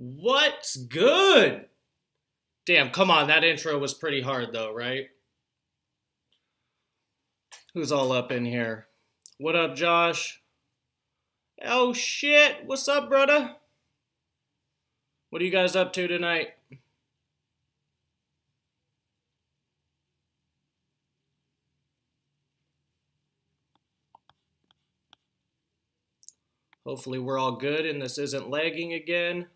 What's good? Damn, come on, that intro was pretty hard though, right? Who's all up in here? What up, Josh? Oh shit, what's up, brother? What are you guys up to tonight? Hopefully we're all good and this isn't lagging again.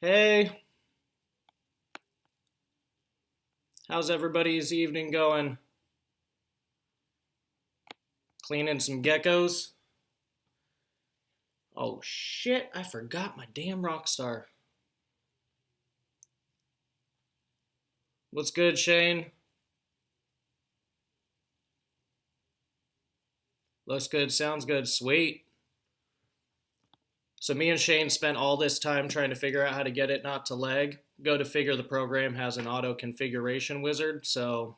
Hey, how's everybody's evening going? Cleaning some geckos? Oh shit, I forgot my damn Rockstar. What's good, Shane? Looks good, sounds good, sweet. So me and Shane spent all this time trying to figure out how to get it not to lag. Go to figure the program has an auto configuration wizard. So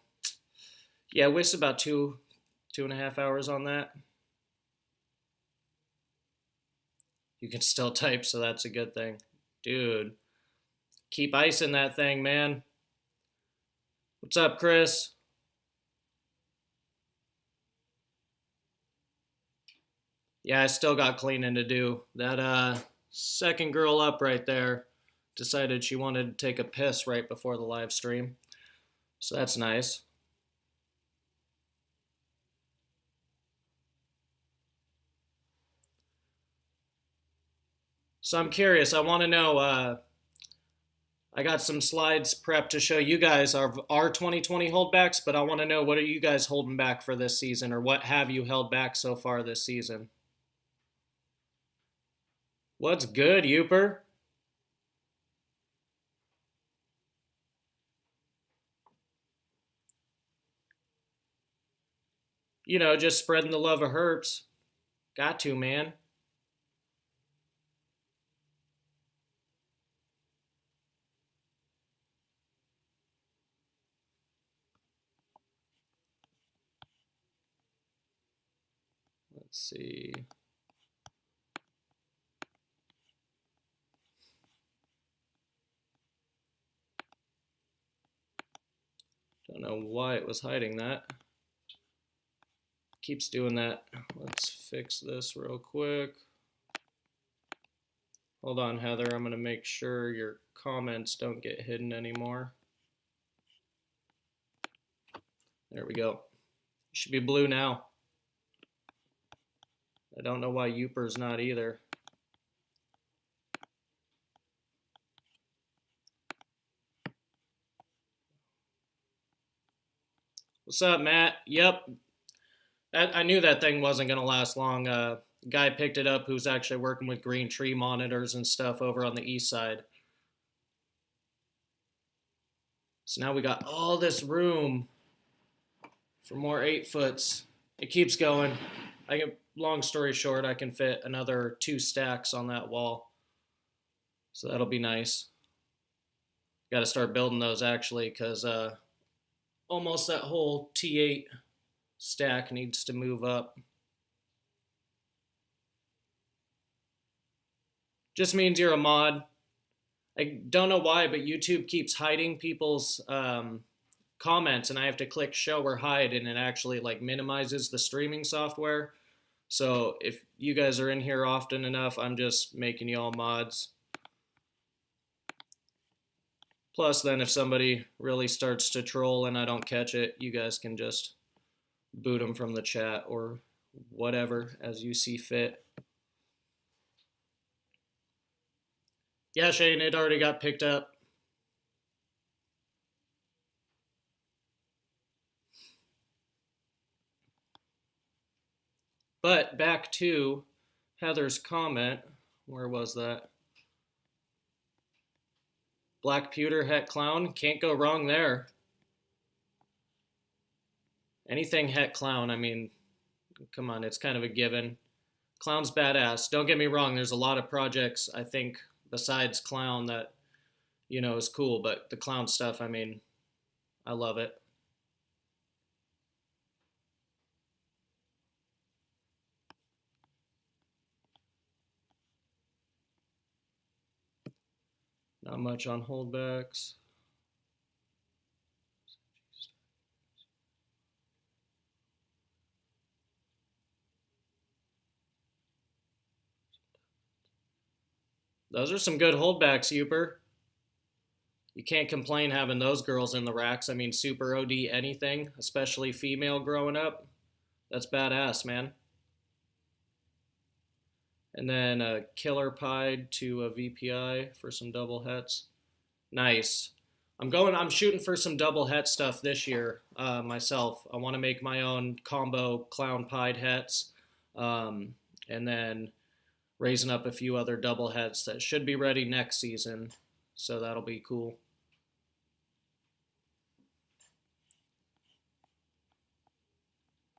yeah, wasted about two and a half hours on that. You can still type, so that's a good thing. Dude, keep icing that thing, man. What's up, Chris? Yeah, I still got cleaning to do. That second girl up right there decided she wanted to take a piss right before the live stream. So that's nice. So I'm curious. I want to know. I got some slides prepped to show you guys our 2020 holdbacks, but I want to know, what are you guys holding back for this season, or what have you held back so far this season? What's good, Youper? You know, just spreading the love of herps. Got to, man. Let's see. Don't know why it was hiding that. Keeps doing that. Let's fix this real quick. Hold on, Heather. I'm going to make sure your comments don't get hidden anymore. There we go. You should be blue now. I don't know why Youper's not either. What's up, Matt? Yep. I knew that thing wasn't going to last long. Guy picked it up who's actually working with green tree monitors and stuff over on the east side. So now we got all this room for more 8-foots. It keeps going. Long story short, I can fit another 2 stacks on that wall. So that'll be nice. Got to start building those actually, because almost that whole T8 stack needs to move up. Just means you're a mod. I don't know why, but YouTube keeps hiding people's comments, and I have to click show or hide, and it actually like minimizes the streaming software. So if you guys are in here often enough, I'm just making you all mods. Plus, then if somebody really starts to troll and I don't catch it, you guys can just boot them from the chat or whatever as you see fit. Yeah, Shane, it already got picked up. But back to Heather's comment. Where was that? Black pewter het clown. Can't go wrong there. Anything het clown, I mean, come on, it's kind of a given. Clown's badass. Don't get me wrong, there's a lot of projects, I think, besides clown that, you know, is cool, but the clown stuff, I mean, I love it. Not much on holdbacks. Those are some good holdbacks, Uper. You can't complain having those girls in the racks. I mean, super OD anything, especially female growing up. That's badass, man. And then a killer pied to a VPI for some double hets. Nice. I'm shooting for some double het stuff this year myself. I want to make my own combo clown pied hets. And then raising up a few other double hets that should be ready next season. So that'll be cool.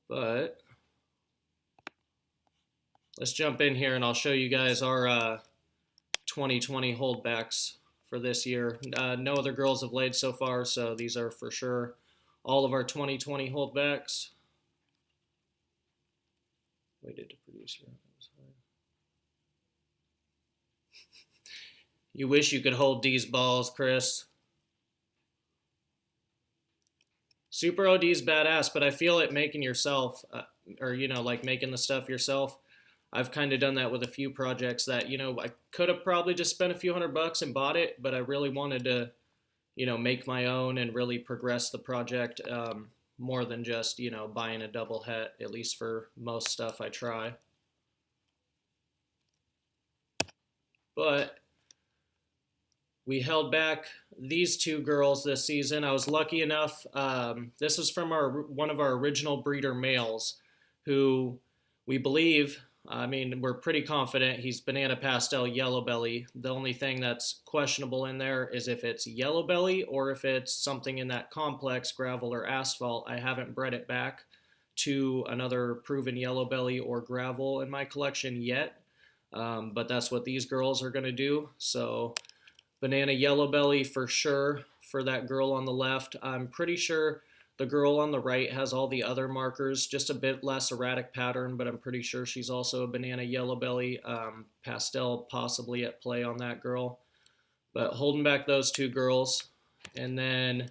But let's jump in here and I'll show you guys our 2020 holdbacks for this year. No other girls have laid so far, so these are for sure all of our 2020 holdbacks. Waited to produce here. You wish you could hold these balls, Chris. Super OD is badass, but I feel it making yourself, or, you know, like making the stuff yourself. I've kind of done that with a few projects that, you know, I could have probably just spent a few $100 and bought it, but I really wanted to, you know, make my own and really progress the project more than just, you know, buying a double het, at least for most stuff I try. But we held back these two girls this season. I was lucky enough. This was from one of our original breeder males, who we believe. I mean, we're pretty confident he's banana pastel yellow belly. The only thing that's questionable in there is if it's yellow belly or if it's something in that complex gravel or asphalt. I haven't bred it back to another proven yellow belly or gravel in my collection yet, but that's what these girls are going to do. So banana yellow belly for sure for that girl on the left. I'm pretty sure the girl on the right has all the other markers, just a bit less erratic pattern, but I'm pretty sure she's also a banana yellow belly. Pastel possibly at play on that girl. But holding back those two girls. And then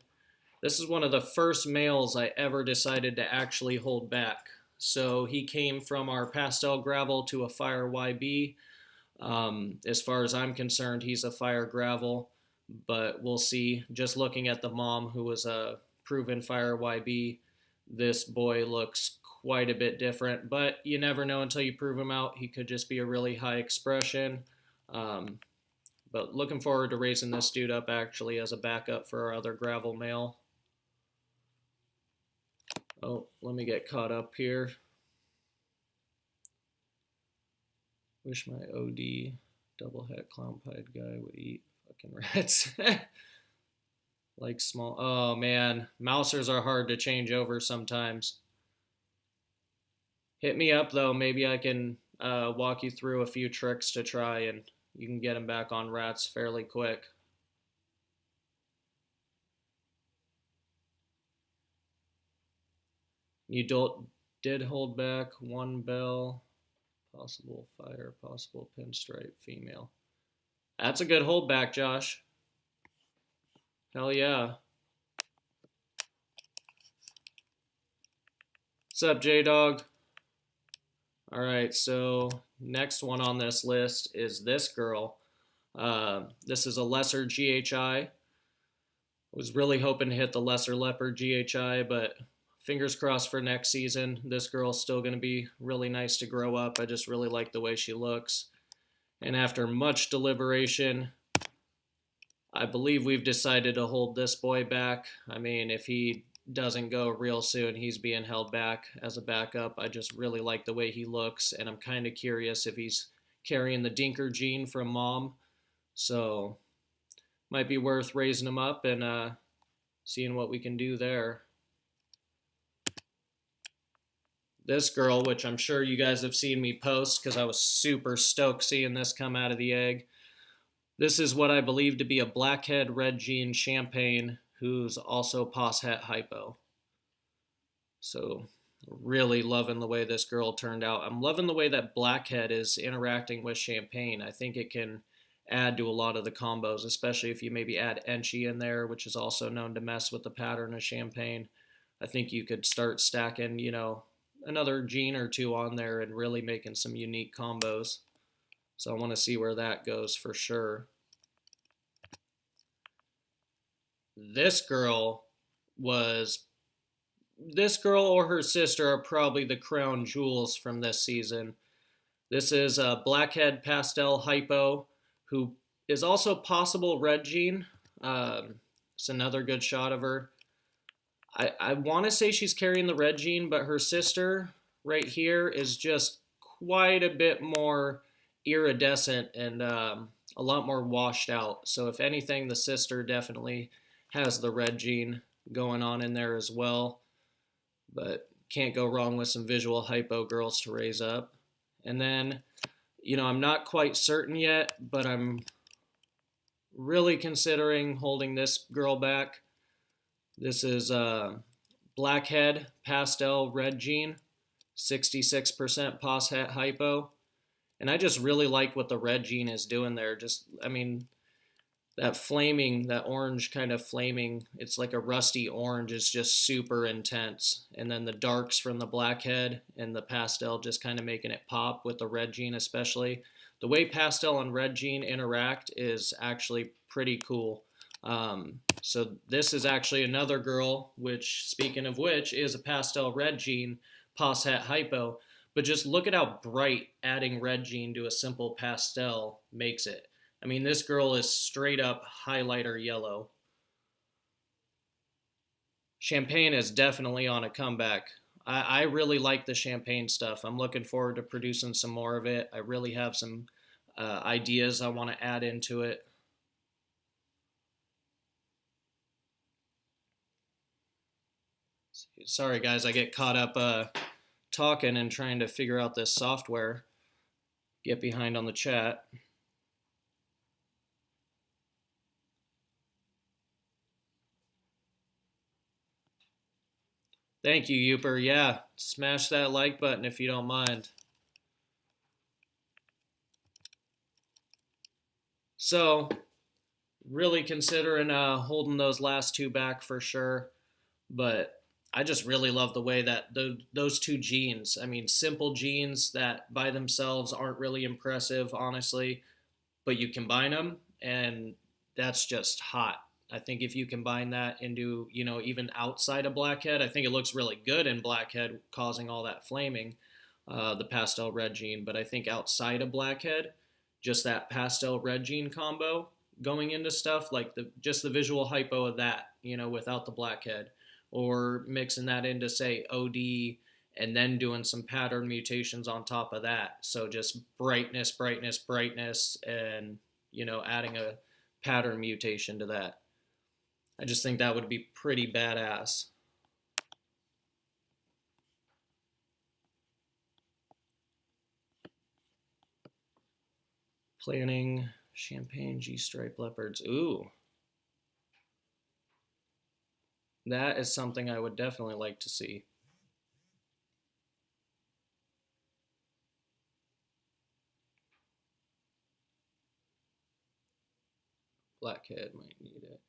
this is one of the first males I ever decided to actually hold back. So he came from our pastel gravel to a fire YB. As far as I'm concerned, he's a fire gravel, but we'll see. Just looking at the mom, who was a proven fire YB, this boy looks quite a bit different, but you never know until you prove him out. He could just be a really high expression. But looking forward to raising this dude up actually as a backup for our other gravel male. Oh, let me get caught up here. Wish my OD double het clown pied guy would eat fucking rats. Like small. Oh man, mousers are hard to change over sometimes. Hit me up though. Maybe I can walk you through a few tricks to try and you can get them back on rats fairly quick. You did hold back one bell. Possible fire, possible pinstripe female. That's a good holdback, Josh. Hell yeah. What's up, J-Dog? All right, so next one on this list is this girl. This is a lesser GHI. Was really hoping to hit the lesser leopard GHI, but fingers crossed for next season. This girl's still going to be really nice to grow up. I just really like the way she looks. And after much deliberation, I believe we've decided to hold this boy back. I mean, if he doesn't go real soon, he's being held back as a backup. I just really like the way he looks, and I'm kind of curious if he's carrying the Dinker gene from mom. So might be worth raising him up and seeing what we can do there. This girl, which I'm sure you guys have seen me post because I was super stoked seeing this come out of the egg. This is what I believe to be a blackhead red gene champagne who's also pos het hypo. So really loving the way this girl turned out. I'm loving the way that blackhead is interacting with champagne. I think it can add to a lot of the combos, especially if you maybe add Enchi in there, which is also known to mess with the pattern of Champagne. I think you could start stacking, another gene or two on there and really making some unique combos. So I want to see where that goes for sure. This girl was this girl or her sister are probably the crown jewels from this season. This is a Blackhead Pastel Hypo, who is also possible red gene. It's another good shot of her. I want to say she's carrying the red gene, but her sister right here is just quite a bit more iridescent and a lot more washed out. So if anything, the sister definitely has the red gene going on in there as well. But can't go wrong with some visual hypo girls to raise up. And then, I'm not quite certain yet, but I'm really considering holding this girl back. This is Blackhead Pastel Red Gene, 66% pos het hypo. And I just really like what the red gene is doing there. That flaming, that orange kind of flaming, it's like a rusty orange, is just super intense. And then the darks from the Blackhead and the pastel just kind of making it pop with the red gene especially. The way pastel and red gene interact is actually pretty cool. So this is actually another girl, which, speaking of which, is a pastel red gene, pos het hypo. But just look at how bright adding red gene to a simple pastel makes it. This girl is straight up highlighter yellow. Champagne is definitely on a comeback. I really like the Champagne stuff. I'm looking forward to producing some more of it. I really have some ideas I want to add into it. Sorry, guys, I get caught up talking and trying to figure out this software. Get behind on the chat. Thank you, Youper. Yeah, smash that like button if you don't mind. So, really considering holding those last two back for sure. But I just really love the way that those two genes, simple genes that by themselves aren't really impressive, honestly, but you combine them, and that's just hot. I think if you combine that into, even outside of Blackhead, I think it looks really good in Blackhead, causing all that flaming, the pastel red gene. But I think outside of Blackhead, just that pastel red gene combo going into stuff like just the visual hypo of that, without the Blackhead, or mixing that into, say, OD, and then doing some pattern mutations on top of that. So just brightness, brightness, brightness, and, adding a pattern mutation to that. I just think that would be pretty badass. Planning Champagne G-stripe leopards. Ooh. That is something I would definitely like to see. Blackhead might need it.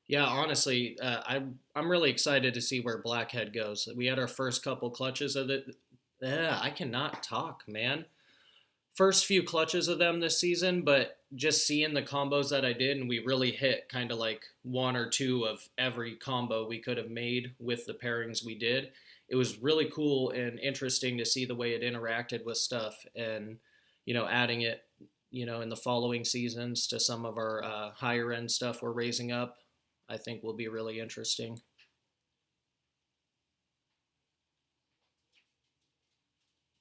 Yeah, honestly, I'm really excited to see where Blackhead goes. We had our first couple clutches of it. I cannot talk, man. First few clutches of them this season, but just seeing the combos that I did, and we really hit kind of like one or two of every combo we could have made with the pairings we did. It was really cool and interesting to see the way it interacted with stuff, and adding it, in the following seasons to some of our higher end stuff we're raising up, I think will be really interesting.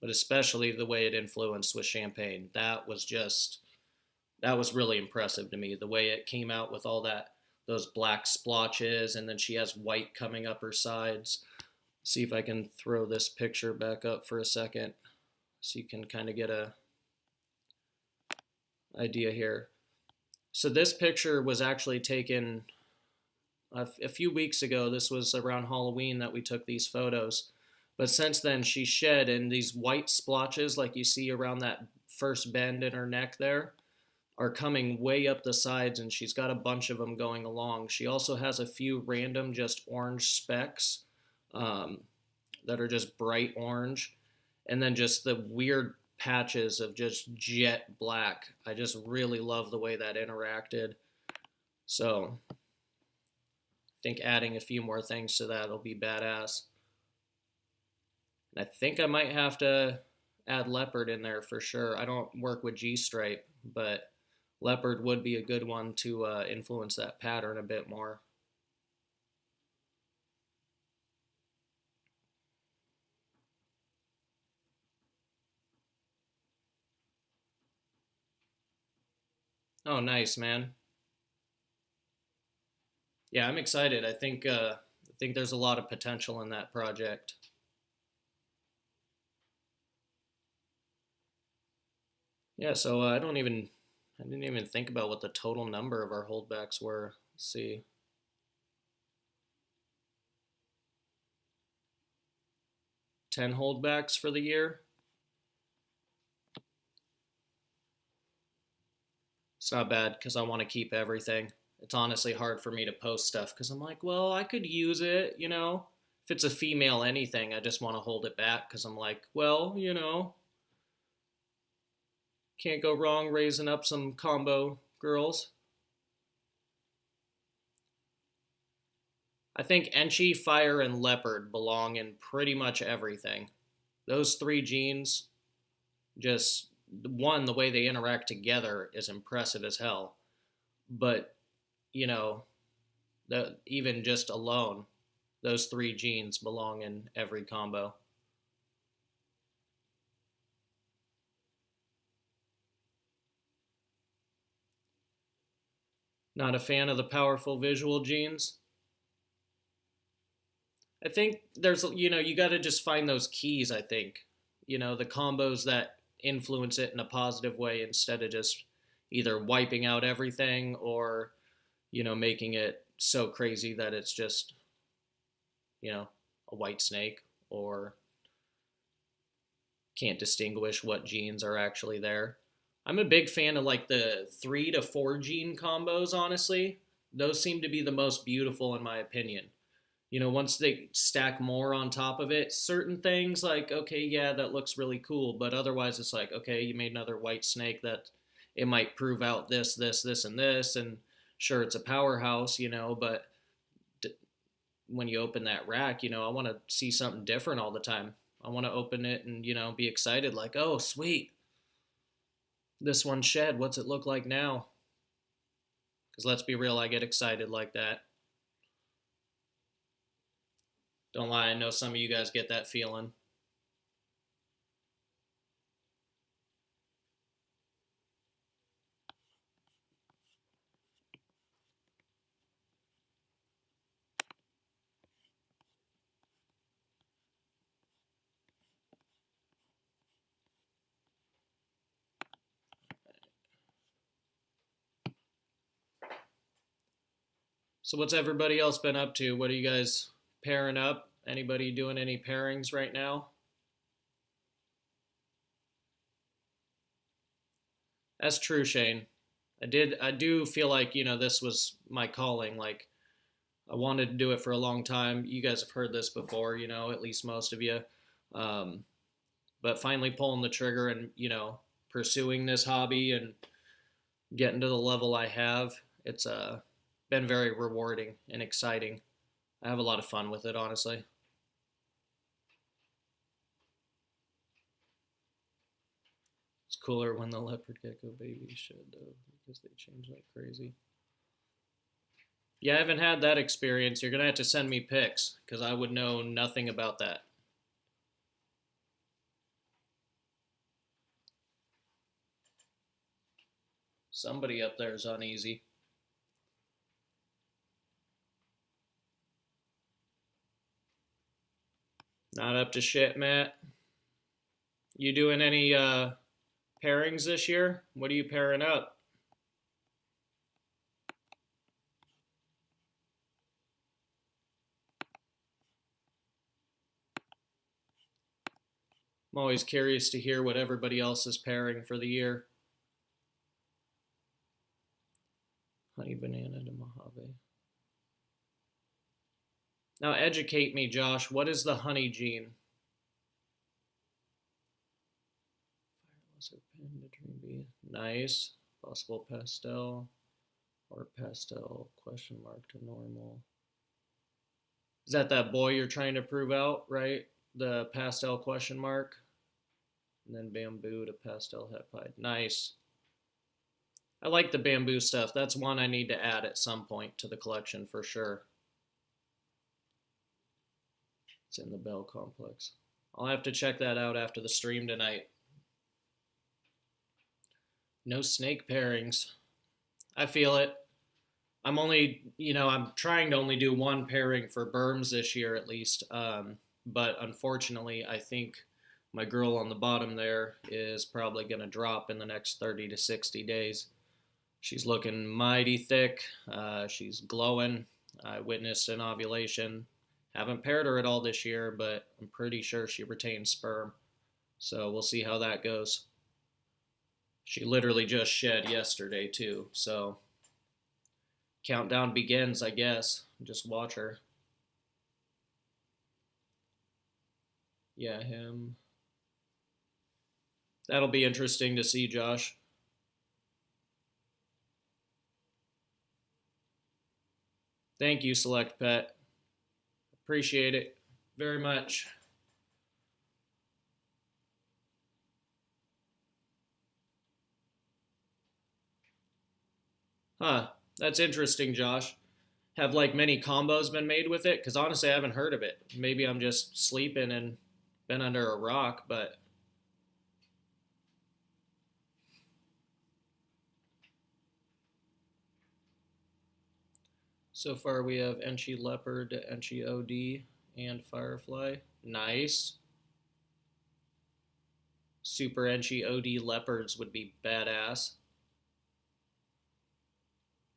But especially the way it influenced with Champagne. That was really impressive to me. The way it came out with all those black splotches, and then she has white coming up her sides. See if I can throw this picture back up for a second so you can kind of get a idea here. So this picture was actually taken a few weeks ago. This was around Halloween that we took these photos. But since then, she shed, and these white splotches like you see around that first bend in her neck there are coming way up the sides, and she's got a bunch of them going along. She also has a few random just orange specks um, that are just bright orange, and then just the weird patches of just jet black. I just really love the way that interacted. So I think adding a few more things to that will be badass. And I think I might have to add leopard in there for sure. I don't work with G-stripe, but leopard would be a good one to influence that pattern a bit more. Oh, nice, man. Yeah, I'm excited. I think there's a lot of potential in that project. Yeah, so I didn't even think about what the total number of our holdbacks were. Let's see. 10 holdbacks for the year. It's not bad because I want to keep everything. It's honestly hard for me to post stuff because I'm like, well, I could use it, you know. If it's a female anything, I just want to hold it back because I'm like, well, you know, can't go wrong raising up some combo girls. I think Enchi, Fire, and Leopard belong in pretty much everything. Those three genes, just one, the way they interact together is impressive as hell. But, you know, even just alone, those three genes belong in every combo. Not a fan of the powerful visual genes. I think there's, you know, you got to just find those keys, I think. You know, the combos that influence it in a positive way instead of just either wiping out everything or, you know, making it so crazy that it's just, you know, a white snake or can't distinguish what genes are actually there. I'm a big fan of like the 3 to 4 gene combos, honestly. Those seem to be the most beautiful in my opinion. You know, once they stack more on top of it, certain things like, okay, yeah, that looks really cool, but otherwise it's like, okay, you made another white snake that it might prove out this, and this, and sure, it's a powerhouse, you know, but when you open that rack, you know, I want to see something different all the time. I want to open it and, you know, be excited like, oh, sweet, this one shed. What's it look like now? Because let's be real, I get excited like that. Don't lie, I know some of you guys get that feeling. So what's everybody else been up to? What are you guys pairing up? Anybody doing any pairings right now? That's true, Shane. I do feel like, you know, this was my calling. Like I wanted to do it for a long time. You guys have heard this before, you know, at least most of you. Um, but finally pulling the trigger and, you know, pursuing this hobby and getting to the level I have, it's been very rewarding and exciting. I have a lot of fun with it, honestly. It's cooler when the leopard gecko babies shed, though, because they change like crazy. Yeah, I haven't had that experience. You're going to have to send me pics, because I would know nothing about that. Somebody up there is uneasy. Not up to shit, Matt. You doing any pairings this year? What are you pairing up? I'm always curious to hear what everybody else is pairing for the year. Honey banana to Mojave. Now educate me, Josh. What is the honey gene? Nice. Possible pastel or pastel question mark to normal. Is that boy you're trying to prove out, right? The pastel question mark. And then bamboo to pastel hepide. Nice. I like the bamboo stuff. That's one I need to add at some point to the collection for sure. It's in the Bell Complex. I'll have to check that out after the stream tonight. No snake pairings. I feel it. I'm trying to only do one pairing for berms this year at least. But unfortunately, I think my girl on the bottom there is probably going to drop in the next 30 to 60 days. She's looking mighty thick. She's glowing. I witnessed an ovulation. Haven't paired her at all this year, but I'm pretty sure she retains sperm. So we'll see how that goes. She literally just shed yesterday too. So countdown begins, I guess. Just watch her. Yeah, him. That'll be interesting to see, Josh. Thank you, Select Pet. Appreciate it very much. Huh, that's interesting, Josh. Have like many combos been made with it? Because honestly, I haven't heard of it. Maybe I'm just sleeping and been under a rock, but so far we have Enchi Leopard, Enchi OD, and Firefly. Nice. Super Enchi OD Leopards would be badass.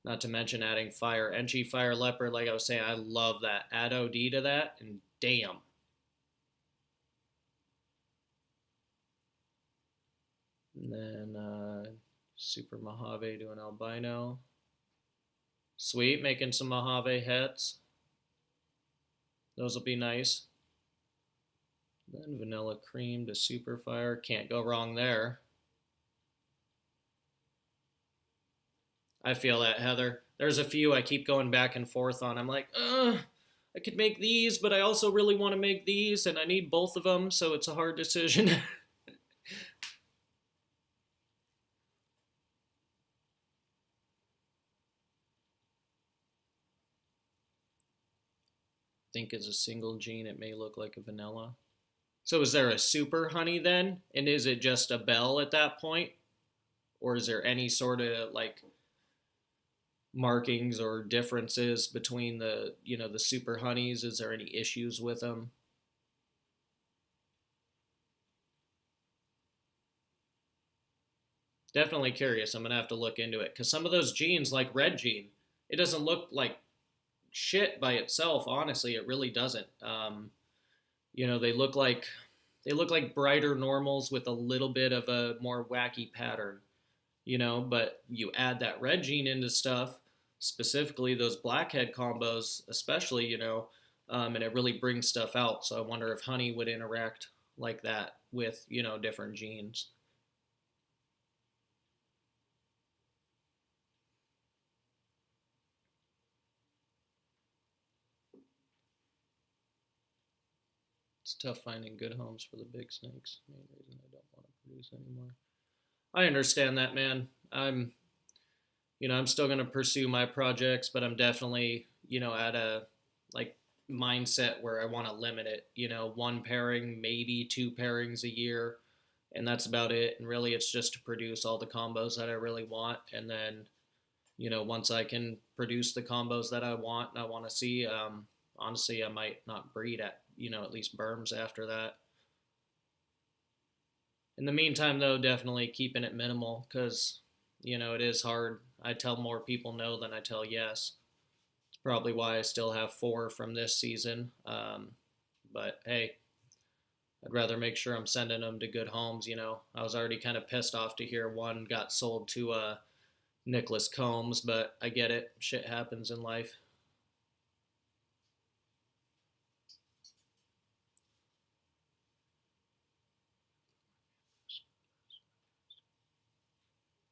Not to mention adding Fire Enchi Fire Leopard. Like I was saying, I love that. Add OD to that, and damn. And then Super Mojave to an albino. Sweet, making some Mojave hets. Those will be nice. Then Vanilla Cream to Super Fire. Can't go wrong there. I feel that, Heather. There's a few I keep going back and forth on. I'm like, I could make these, but I also really want to make these, and I need both of them, so it's a hard decision. Think as a single gene, it may look like a vanilla. So is there a super honey then? And is it just a bell at that point? Or is there any sort of like markings or differences between the super honeys? Is there any issues with them? Definitely curious. I'm gonna have to look into it because some of those genes, like red gene, it doesn't look like shit by itself. Honestly, it really doesn't. They look like brighter normals with a little bit of a more wacky pattern. But you add that red gene into stuff, specifically those blackhead combos, especially, and it really brings stuff out. So I wonder if honey would interact like that with, different genes. It's tough finding good homes for the big snakes. Main reason I don't want to produce anymore. I understand that, man. I'm still going to pursue my projects, but I'm definitely, at a like mindset where I want to limit it, one pairing, maybe two pairings a year, and that's about it. And really it's just to produce all the combos that I really want. And then, once I can produce the combos that I want and I want to see, honestly, I might not breed at least berms after that. In the meantime, though, definitely keeping it minimal because, it is hard. I tell more people no than I tell yes. It's probably why I still have 4 from this season. But hey, I'd rather make sure I'm sending them to good homes. I was already kind of pissed off to hear one got sold to Nicholas Combs, but I get it. Shit happens in life.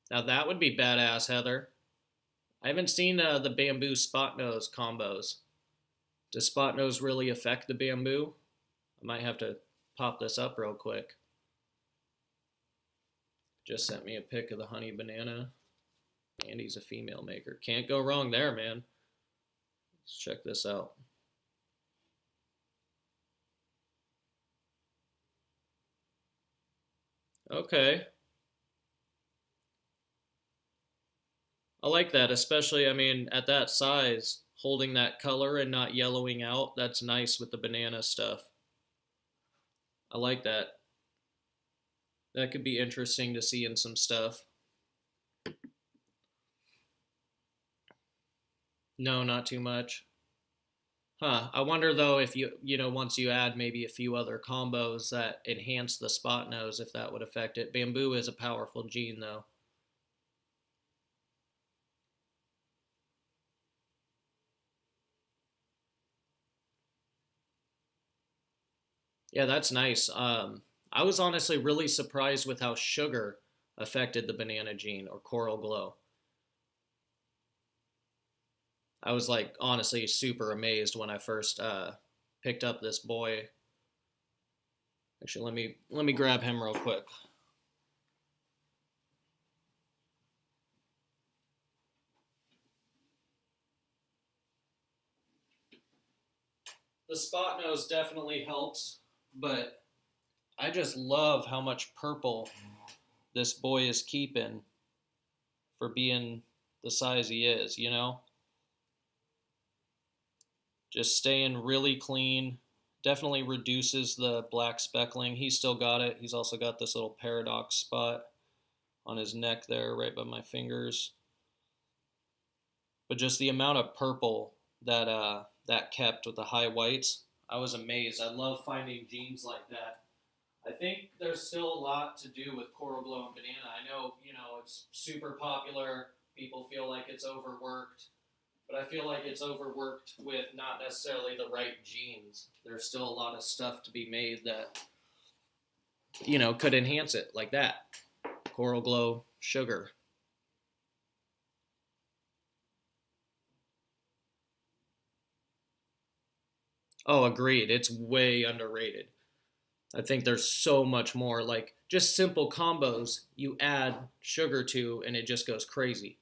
Now that would be badass, Heather. I haven't seen the bamboo spot nose combos. Does spot nose really affect the bamboo? I might have to pop this up real quick. Just sent me a pic of the honey banana. Andy's a female maker. Can't go wrong there, man. Let's check this out. Okay. I like that, especially, I mean, at that size, holding that color and not yellowing out, that's nice with the banana stuff. I like that. That could be interesting to see in some stuff. No, not too much. Huh. I wonder though if once you add maybe a few other combos that enhance the spot nose, if that would affect it. Bamboo is a powerful gene though. Yeah, that's nice. I was honestly really surprised with how sugar affected the banana gene or coral glow. I was like honestly super amazed when I first picked up this boy. Actually, let me grab him real quick. The spot nose definitely helps, but I just love how much purple this boy is keeping for being the size he is. Just staying really clean. Definitely reduces the black speckling. He's still got it. He's also got this little paradox spot on his neck there, right by my fingers. But just the amount of purple that kept with the high whites, I was amazed. I love finding genes like that. I think there's still a lot to do with coral glow and banana. I know, it's super popular. People feel like it's overworked, but I feel like it's overworked with not necessarily the right genes. There's still a lot of stuff to be made that, could enhance it like that. Coral glow, sugar. Oh, agreed. It's way underrated. I think there's so much more. Like just simple combos you add sugar to, and it just goes crazy.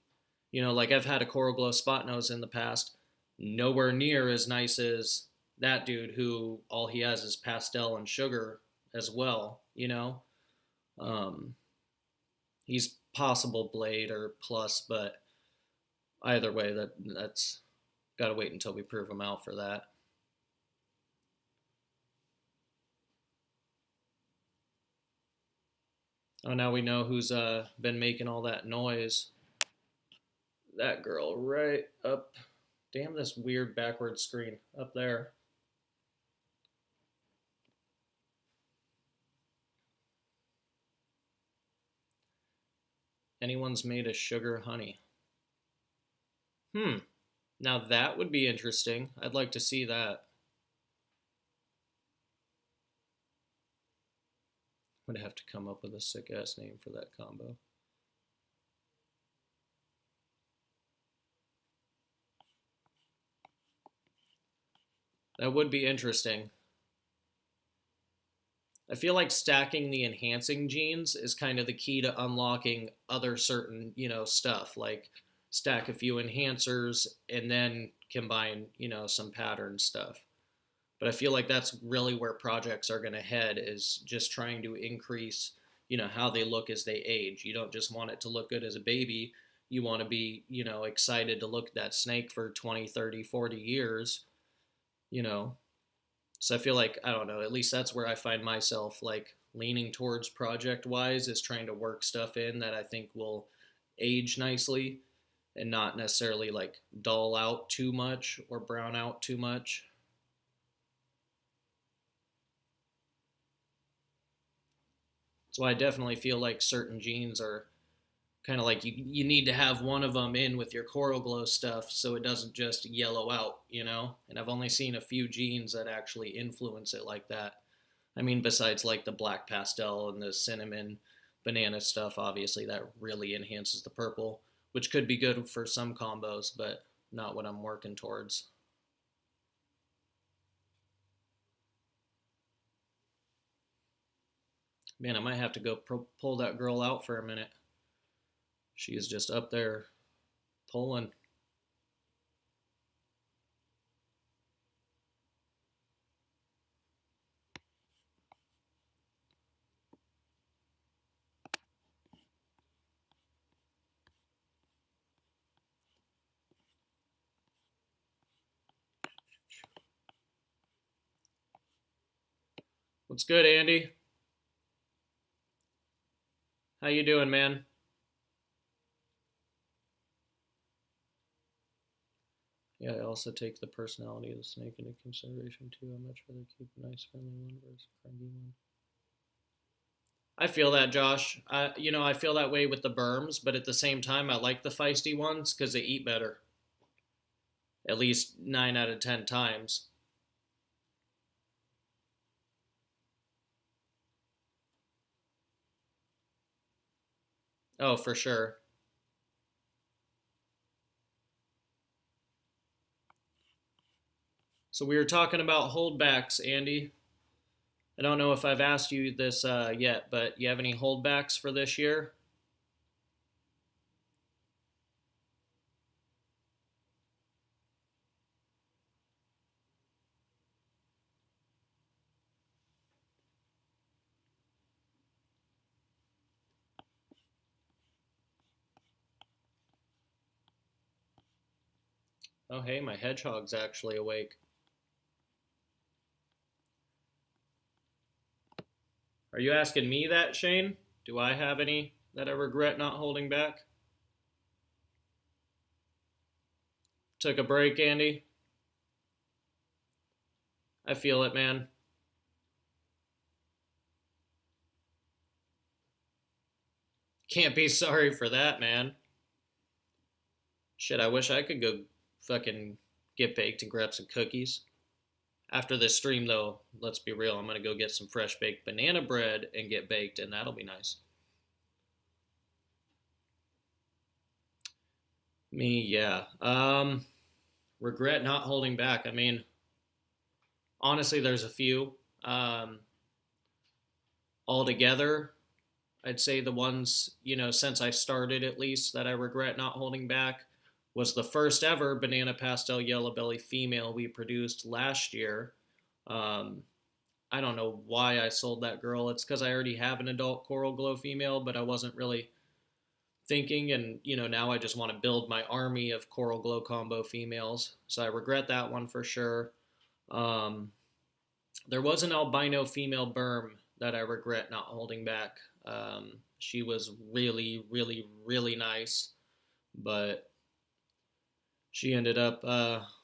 Like I've had a coral glow spot nose in the past, nowhere near as nice as that dude who all he has is pastel and sugar as well. Um, he's possible blade or plus, but either way, that's got to wait until we prove him out for that. Oh, now we know who's been making all that noise. That girl right up. Damn this weird backward screen up there. Anyone's made a sugar honey. Hmm. Now that would be interesting. I'd like to see that. I'm gonna have to come up with a sick ass name for that combo. That would be interesting. I feel like stacking the enhancing genes is kind of the key to unlocking other certain, stuff. Like stack a few enhancers and then combine, some pattern stuff. But I feel like that's really where projects are going to head is just trying to increase, how they look as they age. You don't just want it to look good as a baby. You want to be, excited to look at that snake for 20, 30, 40 years, you know, so I feel like I don't know. At least that's where I find myself like leaning towards project wise is trying to work stuff in that I think will age nicely and not necessarily like dull out too much or brown out too much. So I definitely feel like certain genes are kind of like you need to have one of them in with your coral glow stuff so it doesn't just yellow out, you know? And I've only seen a few genes that actually influence it like that. I mean, besides like the black pastel and the cinnamon banana stuff, obviously that really enhances the purple, which could be good for some combos, but not what I'm working towards. Man, I might have to go pull that girl out for a minute. She is just up there pulling. What's good, Andy? How you doing, man? Yeah, I also take the personality of the snake into consideration too. I'd much rather keep a nice friendly one versus a cranky one. I feel that, Josh. I feel that way with the berms, but at the same time, I like the feisty ones because they eat better. At least 9 out of 10 times. Oh, for sure. So we were talking about holdbacks, Andy. I don't know if I've asked you this yet, but you have any holdbacks for this year? Oh, hey, my hedgehog's actually awake. Are you asking me that, Shane? Do I have any that I regret not holding back? Took a break, Andy. I feel it, man. Can't be sorry for that, man. Shit, I wish I could go fucking get baked and grab some cookies. After this stream, though, let's be real, I'm gonna go get some fresh baked banana bread and get baked, and that'll be nice. Me, yeah. Regret not holding back. I mean, honestly, there's a few. Altogether, I'd say the ones, since I started at least, that I regret not holding back was the first ever banana pastel yellow belly female we produced last year. Um, I don't know why I sold that girl. It's because I already have an adult coral glow female, but I wasn't really thinking. And, now I just want to build my army of coral glow combo females. So I regret that one for sure. Um, there was an albino female berm that I regret not holding back. She was really, really, really nice, but she ended up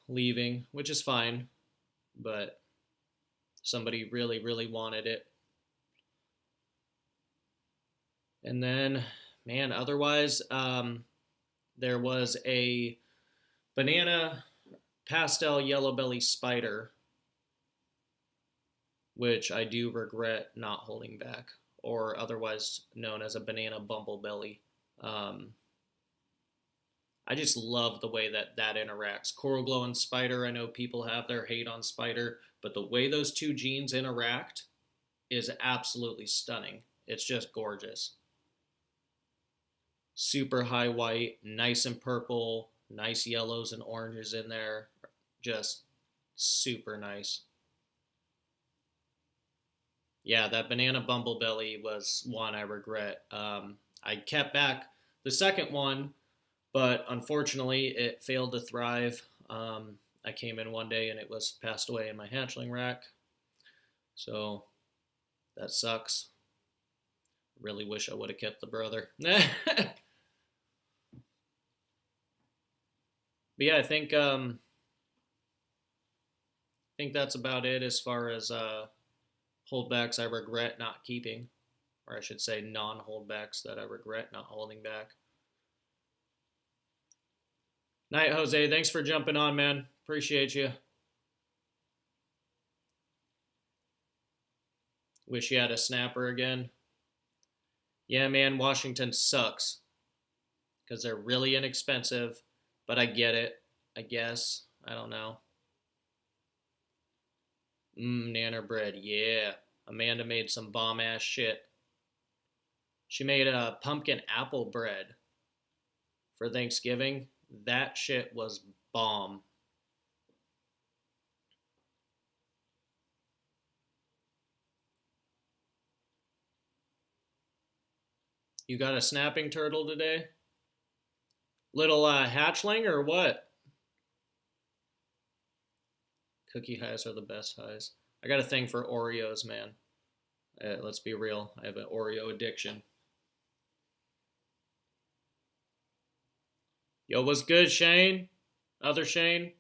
leaving, which is fine. But somebody really, really wanted it. And then, man, otherwise, there was a banana pastel yellow belly spider, which I do regret not holding back, or otherwise known as a banana bumblebelly. Um, I just love the way that interacts. Coral glow and spider, I know people have their hate on spider, but the way those two genes interact is absolutely stunning. It's just gorgeous. Super high white, nice and purple, nice yellows and oranges in there. Just super nice. Yeah, that banana bumblebelly was one I regret. I kept back the second one, but unfortunately it failed to thrive. I came in one day and it was passed away in my hatchling rack. So that sucks. Really wish I would have kept the brother. But yeah, I think that's about it as far as holdbacks I regret not keeping. or I should say non-holdbacks that I regret not holding back. Night, Jose. Thanks for jumping on, man. Appreciate you. Wish you had a snapper again. Yeah, man, Washington sucks because they're really inexpensive, but I get it, I guess. I don't know. Nanner bread, yeah. Amanda made some bomb ass shit. She made a pumpkin apple bread for Thanksgiving. That shit was bomb. You got a snapping turtle today? Little hatchling or what? Cookie highs are the best highs. I got a thing for Oreos, man. Let's be real. I have an Oreo addiction. Yo, what's good, Shane? Other Shane?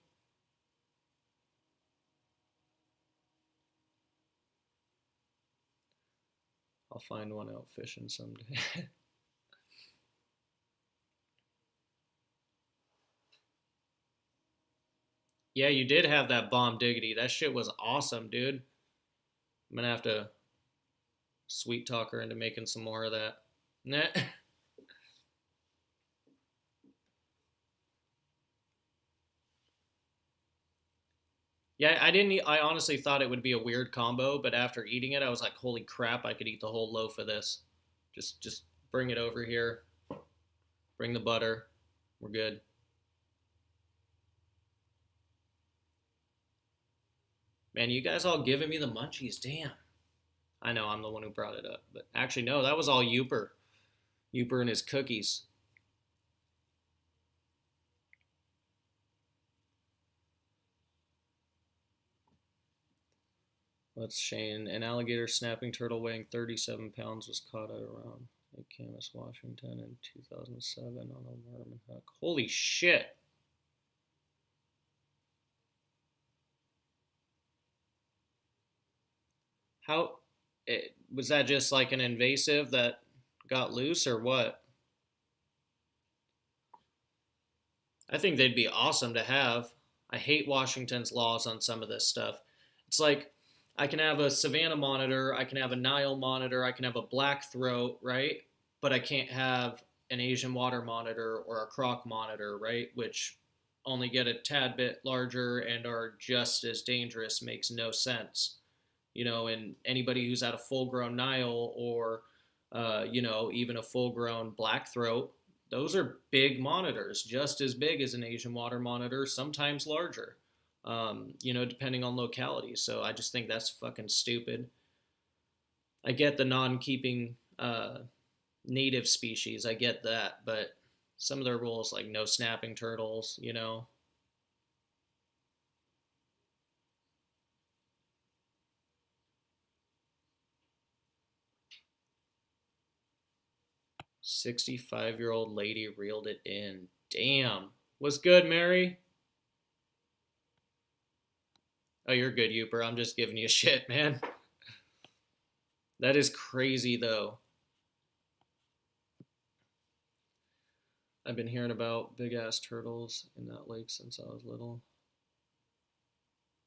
I'll find one out fishing someday. Yeah, you did have that bomb diggity. That shit was awesome, dude. I'm gonna have to sweet talk her into making some more of that. Nah. Yeah, I didn't. I honestly thought it would be a weird combo, but after eating it, I was like, "Holy crap! I could eat the whole loaf of this." Just bring it over here. Bring the butter. We're good. Man, you guys all giving me the munchies. Damn. I know I'm the one who brought it up, but actually, no, that was all Youper. Youper and his cookies. Let's Shane. An alligator snapping turtle weighing 37 pounds was caught at around Lake Camas, Washington in 2007 on a worm and hook. Holy shit. How was that just like an invasive that got loose or what? I think they'd be awesome to have. I hate Washington's laws on some of this stuff. It's like I can have a Savannah monitor, I can have a Nile monitor, I can have a black throat, right? But I can't have an Asian water monitor or a croc monitor, right? Which only get a tad bit larger and are just as dangerous. Makes no sense. And anybody who's at a full grown Nile or, even a full grown black throat, those are big monitors, just as big as an Asian water monitor, sometimes larger, depending on locality. So I just think that's fucking stupid. I get the non keeping native species, I get that, but some of their rules, like no snapping turtles. 65-year-old lady reeled it in. Damn. What's good, Mary? Oh, you're good, Youper. I'm just giving you shit, man. That is crazy, though. I've been hearing about big-ass turtles in that lake since I was little.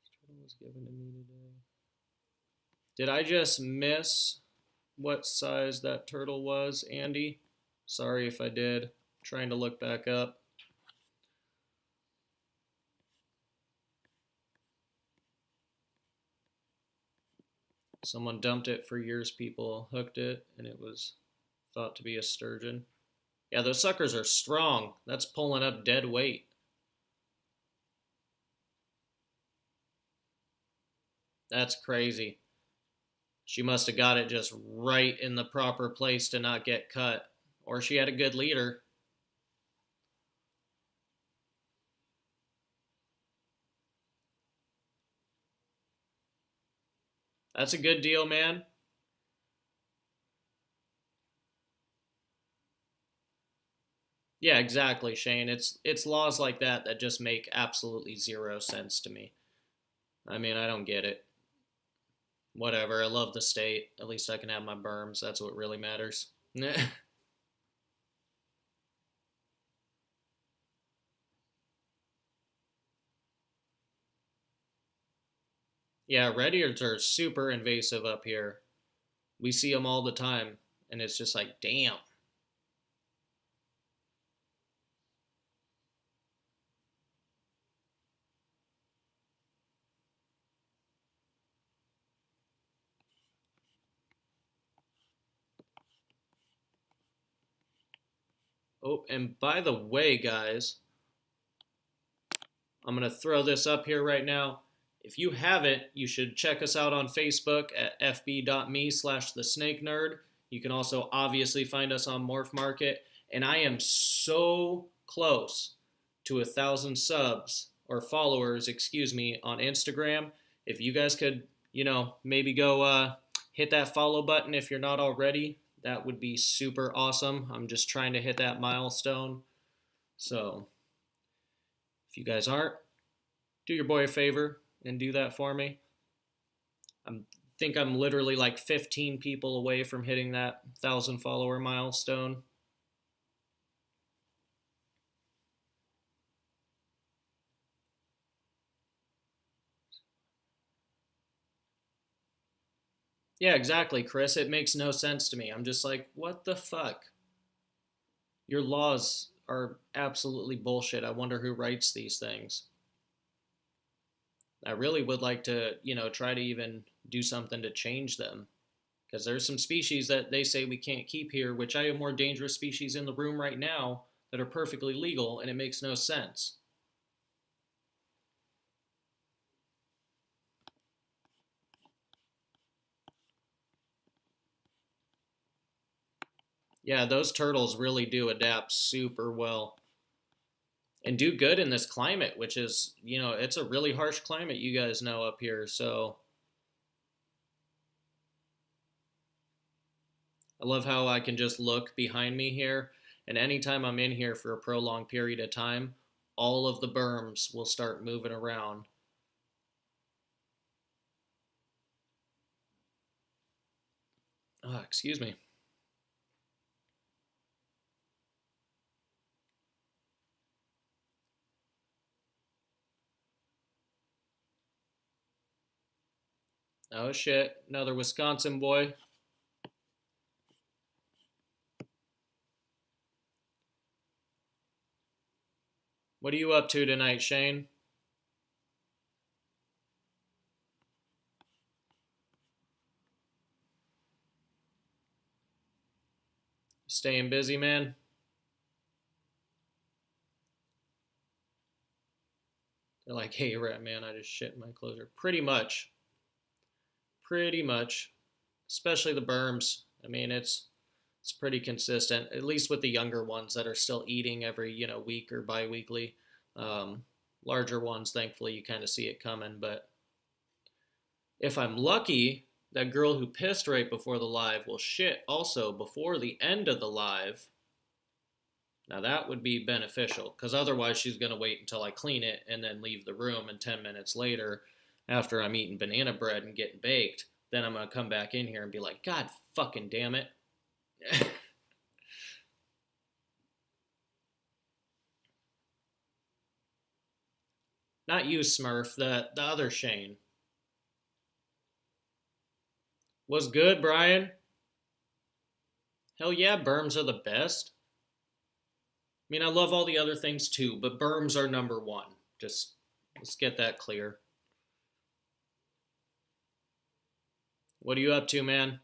This turtle was given to me today. Did I just miss what size that turtle was, Andy? Sorry if I did. I'm trying to look back up. Someone dumped it for years. People hooked it, and it was thought to be a sturgeon. Yeah, those suckers are strong. That's pulling up dead weight. That's crazy. She must have got it just right in the proper place to not get cut. Or she had a good leader. That's a good deal, man. Yeah, exactly, Shane. It's laws like that just make absolutely zero sense to me. I mean, I don't get it. Whatever. I love the state. At least I can have my berms. That's what really matters. Yeah, red ears are super invasive up here. We see them all the time, and it's just like, damn. Oh, and by the way, guys, I'm going to throw this up here right now. If you haven't, you should check us out on Facebook at fb.me/the snake nerd. You can also obviously find us on Morph Market. And I am so close to 1,000 subs or followers, excuse me, on Instagram. If you guys could, maybe go hit that follow button if you're not already, that would be super awesome. I'm just trying to hit that milestone. So if you guys aren't, do your boy a favor and do that for me. I think I'm literally like 15 people away from hitting that 1,000 follower milestone. Yeah, exactly, Chris. It makes no sense to me. I'm just like, what the fuck? Your laws are absolutely bullshit. I wonder who writes these things. I really would like to, try to even do something to change them. Because there's some species that they say we can't keep here, which I have more dangerous species in the room right now that are perfectly legal, and it makes no sense. Yeah, those turtles really do adapt super well and do good in this climate, which is, it's a really harsh climate, you guys know, up here. So I love how I can just look behind me here, and anytime I'm in here for a prolonged period of time, all of the berms will start moving around. Oh, excuse me. Oh shit, another Wisconsin boy. What are you up to tonight, Shane? Staying busy, man? They're like, hey, rat man, I just shit in my closer. Pretty much. Pretty much. Especially the berms. I mean, it's pretty consistent, at least with the younger ones that are still eating every, week or bi-weekly. Um, Larger ones, thankfully, you kind of see it coming. But if I'm lucky, that girl who pissed right before the live will shit also before the end of the live. Now that would be beneficial, because otherwise she's going to wait until I clean it and then leave the room, and 10 minutes later, after I'm eating banana bread and getting baked, then I'm going to come back in here and be like, God fucking damn it. Not you, Smurf, the other Shane. Was good, Brian? Hell yeah, berms are the best. I mean, I love all the other things too, but berms are number one. Just let's get that clear. What are you up to, man?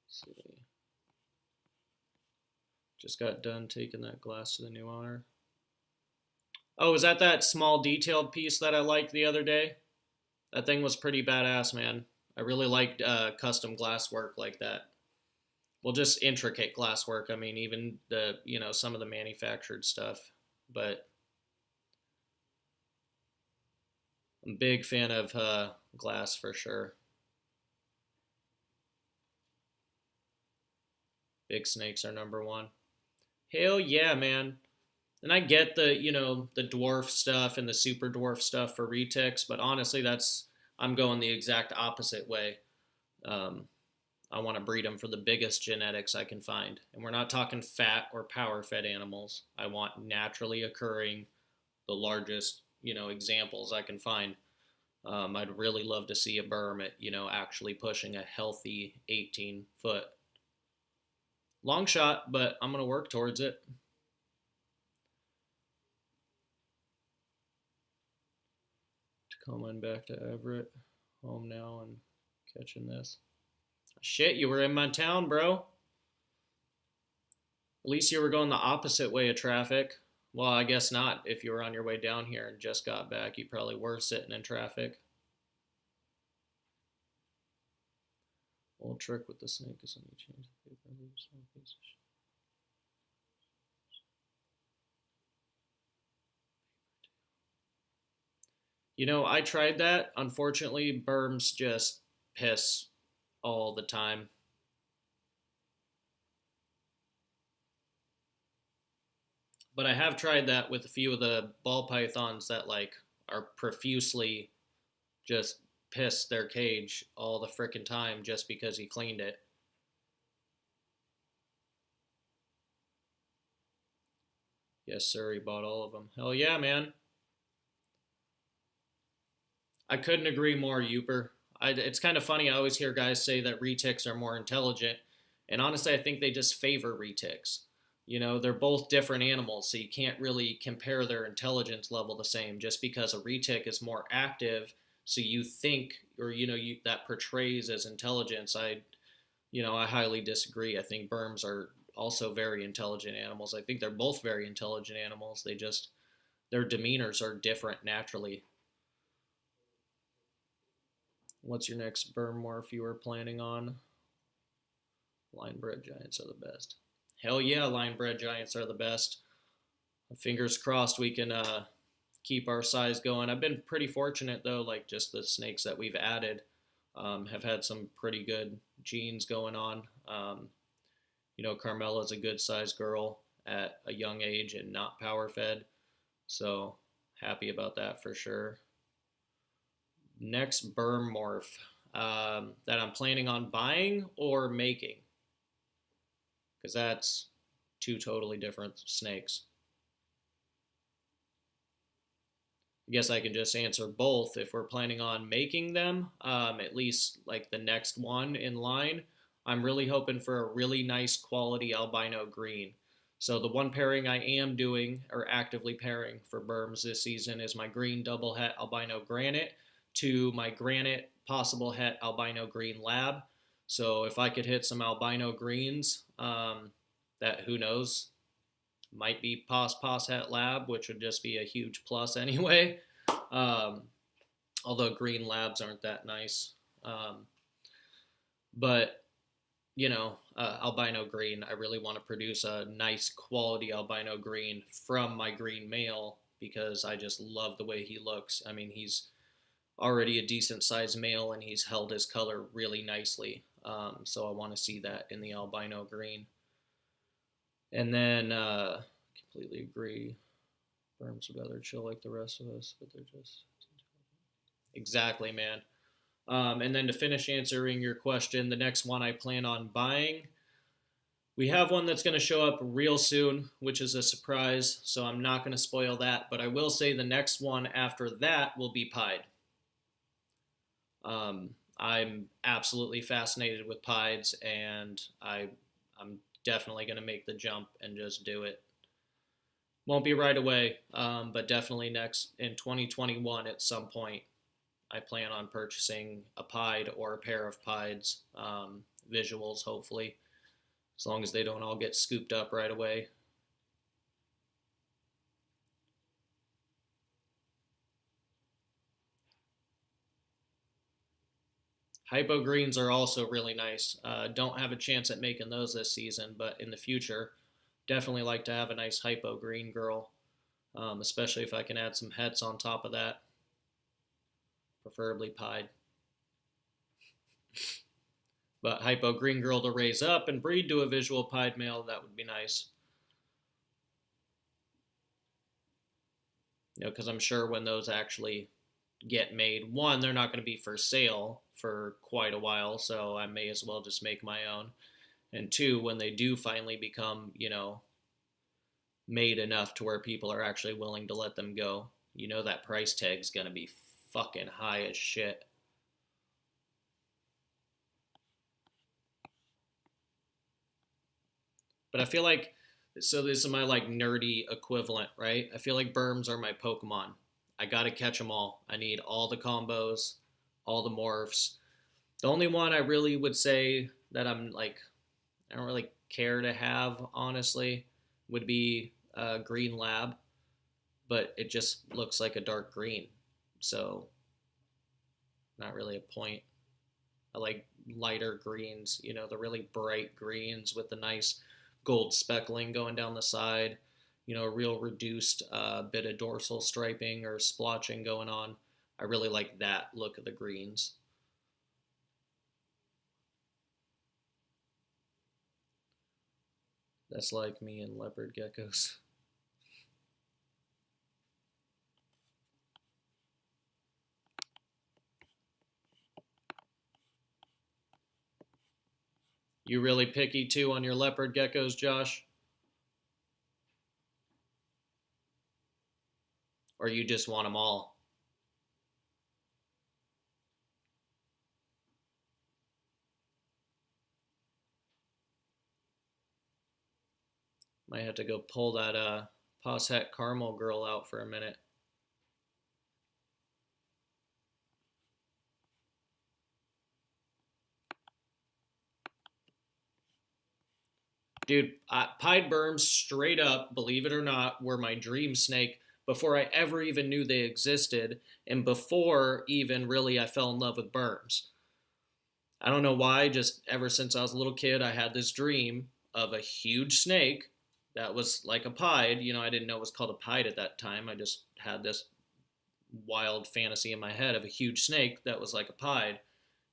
Let's see. Just got done taking that glass to the new owner. Oh, was that small detailed piece that I liked the other day? That thing was pretty badass, man. I really liked custom glass work like that. Well, just intricate glass work. I mean, even some of the manufactured stuff. But I'm a big fan of glass for sure. Big snakes are number one. Hell yeah, man. And I get the dwarf stuff and the super dwarf stuff for retics, but honestly, I'm going the exact opposite way. Um, I want to breed them for the biggest genetics I can find. And we're not talking fat or power fed animals. I want naturally occurring, the largest, examples I can find. I'd really love to see a berm at, actually pushing a healthy 18 foot. Long shot, but I'm going to work towards it. Coming back to Everett, home now and catching this. Shit, you were in my town, bro. At least you were going the opposite way of traffic. Well, I guess not. If you were on your way down here and just got back, you probably were sitting in traffic. Old trick with the snake is when you change the paper and leave a small piece of shit. I tried that. Unfortunately, berms just piss all the time. But I have tried that with a few of the ball pythons that are profusely just piss their cage all the frickin' time just because he cleaned it. Yes, sir, he bought all of them. Hell yeah, man. I couldn't agree more, Youper. It's kind of funny. I always hear guys say that retics are more intelligent, and honestly, I think they just favor retics. They're both different animals, so you can't really compare their intelligence level the same just because a retic is more active. So you think, or that portrays as intelligence. I highly disagree. I think berms are also very intelligent animals. I think they're both very intelligent animals. Their demeanors are different naturally. What's your next berm morph you were planning on? Line bred giants are the best. Hell yeah, line bred giants are the best. Fingers crossed we can keep our size going. I've been pretty fortunate though, like just the snakes that we've added have had some pretty good genes going on. Carmela's a good sized girl at a young age and not power fed. So happy about that for sure. Next berm morph that I'm planning on buying or making, because that's two totally different snakes. I guess I can just answer both. If we're planning on making them, at least like the next one in line, I'm really hoping for a really nice quality albino green. So the one pairing I am doing or actively pairing for berms this season is my green double het albino granite to my granite possible het albino green lab. So if I could hit some albino greens, that who knows, might be pos het lab, which would just be a huge plus anyway. Um, Although green labs aren't that nice. But albino green, I really want to produce a nice quality albino green from my green male because I just love the way he looks. I mean, he's already a decent sized male and he's held his color really nicely. So I want to see that in the albino green. And then, completely agree. Berms would rather chill like the rest of us, but they're just exactly, man. And then to finish answering your question, the next one I plan on buying, we have one that's going to show up real soon, which is a surprise, so I'm not going to spoil that. But I will say the next one after that will be pied. I'm absolutely fascinated with pieds, and I'm definitely going to make the jump and just do it. Won't be right away, but definitely next in 2021 at some point. I plan on purchasing a pied or a pair of pieds, visuals hopefully, as long as they don't all get scooped up right away. Hypo greens are also really nice. Don't have a chance at making those this season, but in the future, definitely like to have a nice hypo green girl, especially if I can add some hets on top of that. preferably pied. But hypo green girl to raise up and breed to a visual pied male, that would be nice. Because I'm sure when those actually get made, one, they're not going to be for sale for quite a while, so I may as well just make my own. And two, when they do finally become, made enough to where people are actually willing to let them go, that price tag's going to be fucking high as shit. But I feel like, so this is my like nerdy equivalent, right? I feel like Burms are my Pokemon. I gotta catch them all. I need all the combos, all the morphs. The only one I really would say that I don't really care to have, honestly, would be Green Lab, but it just looks like a dark green. So, not really a point. I like lighter greens, the really bright greens with the nice gold speckling going down the side, a real reduced bit of dorsal striping or splotching going on. I really like that look of the greens. That's like me and leopard geckos. You really picky too on your leopard geckos, Josh? Or you just want them all? Might have to go pull that Posset caramel girl out for a minute. Dude, pied Burms, straight up, believe it or not, were my dream snake before I ever even knew they existed, and before even really I fell in love with Burms. I don't know why, just ever since I was a little kid, I had this dream of a huge snake that was like a pied. I didn't know it was called a pied at that time. I just had this wild fantasy in my head of a huge snake that was like a pied.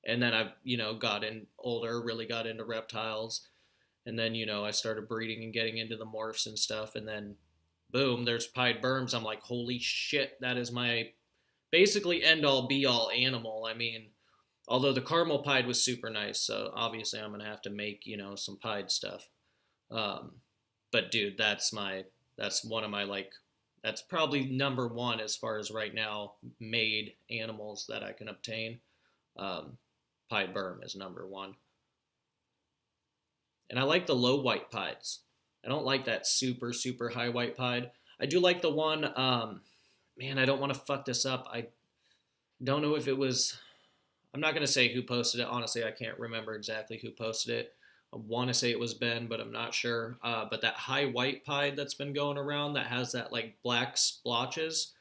And then I, got in older, really got into reptiles. And then, I started breeding and getting into the morphs and stuff. And then, boom, there's pied Burms. I'm like, holy shit, that is my basically end all be all animal. I mean, although the caramel pied was super nice, so obviously I'm gonna have to make some pied stuff. Um, but dude, that's one of my like that's probably number one as far as right now made animals that I can obtain. Um, Pied Burm is number one, and I like the low white pieds. I don't like that super high white pied. I do like the one. Man, I don't want to fuck this up. I don't know if it was. I'm not gonna say who posted it. Honestly, I can't remember exactly who posted it. I want to say it was Ben, but I'm not sure. But that high white pied that's been going around that has that like black splotches.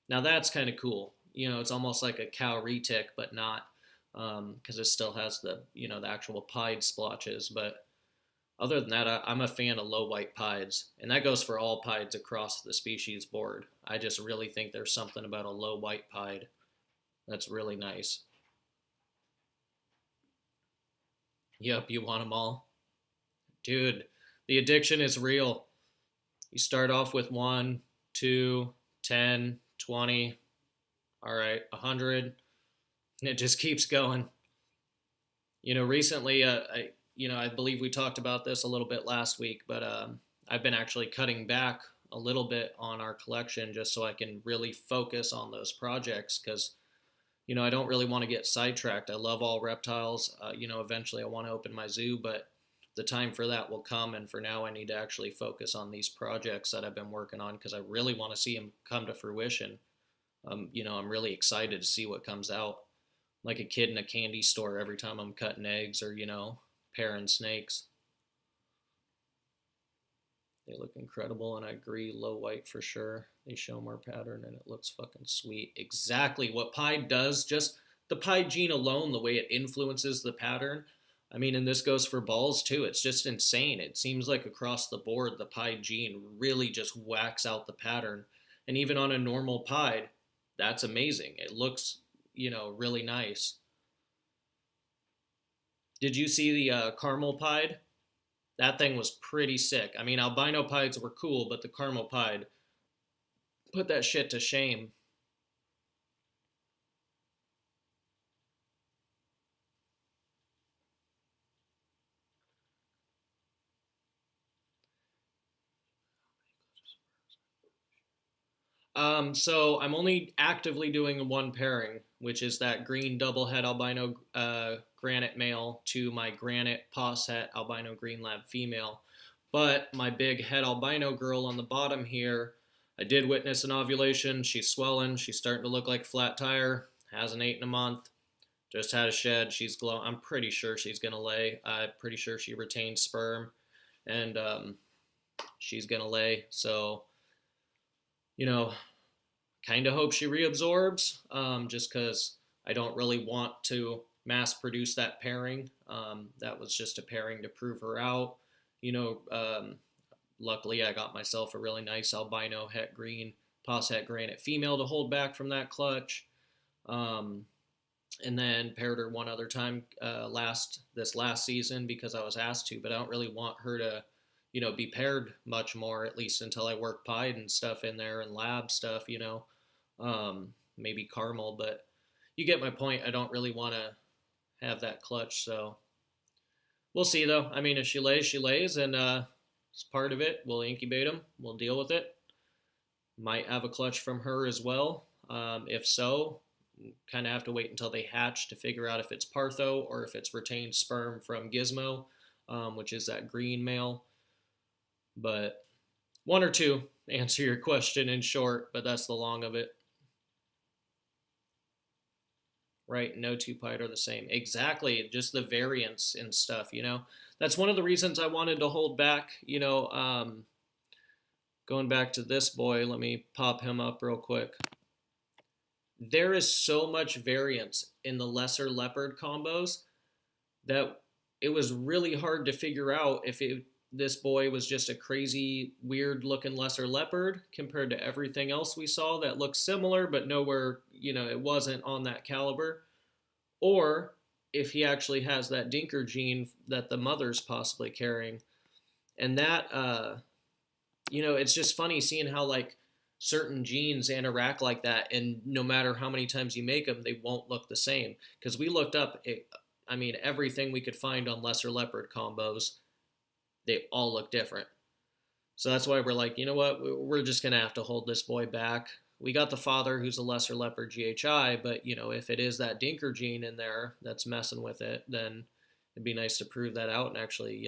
Now that's kind of cool. It's almost like a cow retic, but not, because it still has the actual pied splotches. But other than that, I'm a fan of low white pieds, and that goes for all pieds across the species board. I just really think there's something about a low white pied that's really nice. Yep, you want them all. Dude, the addiction is real. You start off with 1, 2, 10, 20, all right, 100, and it just keeps going. Recently, I believe we talked about this a little bit last week, but I've been actually cutting back a little bit on our collection just so I can really focus on those projects because I don't really want to get sidetracked. I love all reptiles. Eventually I want to open my zoo, but the time for that will come. And for now, I need to actually focus on these projects that I've been working on because I really want to see them come to fruition. I'm really excited to see what comes out. Like a kid in a candy store every time I'm cutting eggs or, pairing snakes. They look incredible, and I agree, low white for sure. They show more pattern, and it looks fucking sweet. Exactly what Pied does, just the Pied gene alone, the way it influences the pattern. I mean, and this goes for balls too. It's just insane. It seems like across the board, the Pied gene really just whacks out the pattern. And even on a normal Pied, that's amazing. It looks, really nice. Did you see the caramel pied? That thing was pretty sick. I mean, albino pieds were cool, but the caramel pied put that shit to shame. So I'm only actively doing one pairing, which is that green double head albino granite male to my granite pos het albino green lab female. But my big head albino girl on the bottom here, I did witness an ovulation. She's swelling. She's starting to look like a flat tire. Hasn't ate in a month. Just had a shed. She's glowing. I'm pretty sure she's gonna lay. I'm pretty sure she retained sperm, and she's gonna lay. So you know, kind of hope she reabsorbs, just because I don't really want to mass produce that pairing. That was just a pairing to prove her out. You know, luckily I got myself a really nice albino het green pos het granite female to hold back from that clutch. And then paired her one other time this last season because I was asked to, but I don't really want her to be paired much more, at least until I work pied and stuff in there and lab stuff, maybe caramel, but you get my point. I don't really want to have that clutch, so we'll see though. I mean, if she lays, and it's part of it. We'll incubate them. We'll deal with it. Might have a clutch from her as well. If so, kind of have to wait until they hatch to figure out if it's Partho or if it's retained sperm from Gizmo, which is that green male. But one or two, answer your question in short, but that's the long of it. Right, no two pied are the same. Exactly, just the variance and stuff, That's one of the reasons I wanted to hold back, going back to this boy, let me pop him up real quick. There is so much variance in the lesser leopard combos that it was really hard to figure out if this boy was just a crazy, weird looking lesser leopard compared to everything else we saw that looked similar, but nowhere, it wasn't on that caliber. Or if he actually has that dinker gene that the mother's possibly carrying. And that, it's just funny seeing how, like, certain genes interact like that, and no matter how many times you make them, they won't look the same. Because we looked up, everything we could find on lesser leopard combos, they all look different. So that's why we're like, you know what, we're just going to have to hold this boy back. We got the father who's a lesser leopard GHI, but, if it is that dinker gene in there that's messing with it, then it'd be nice to prove that out and actually,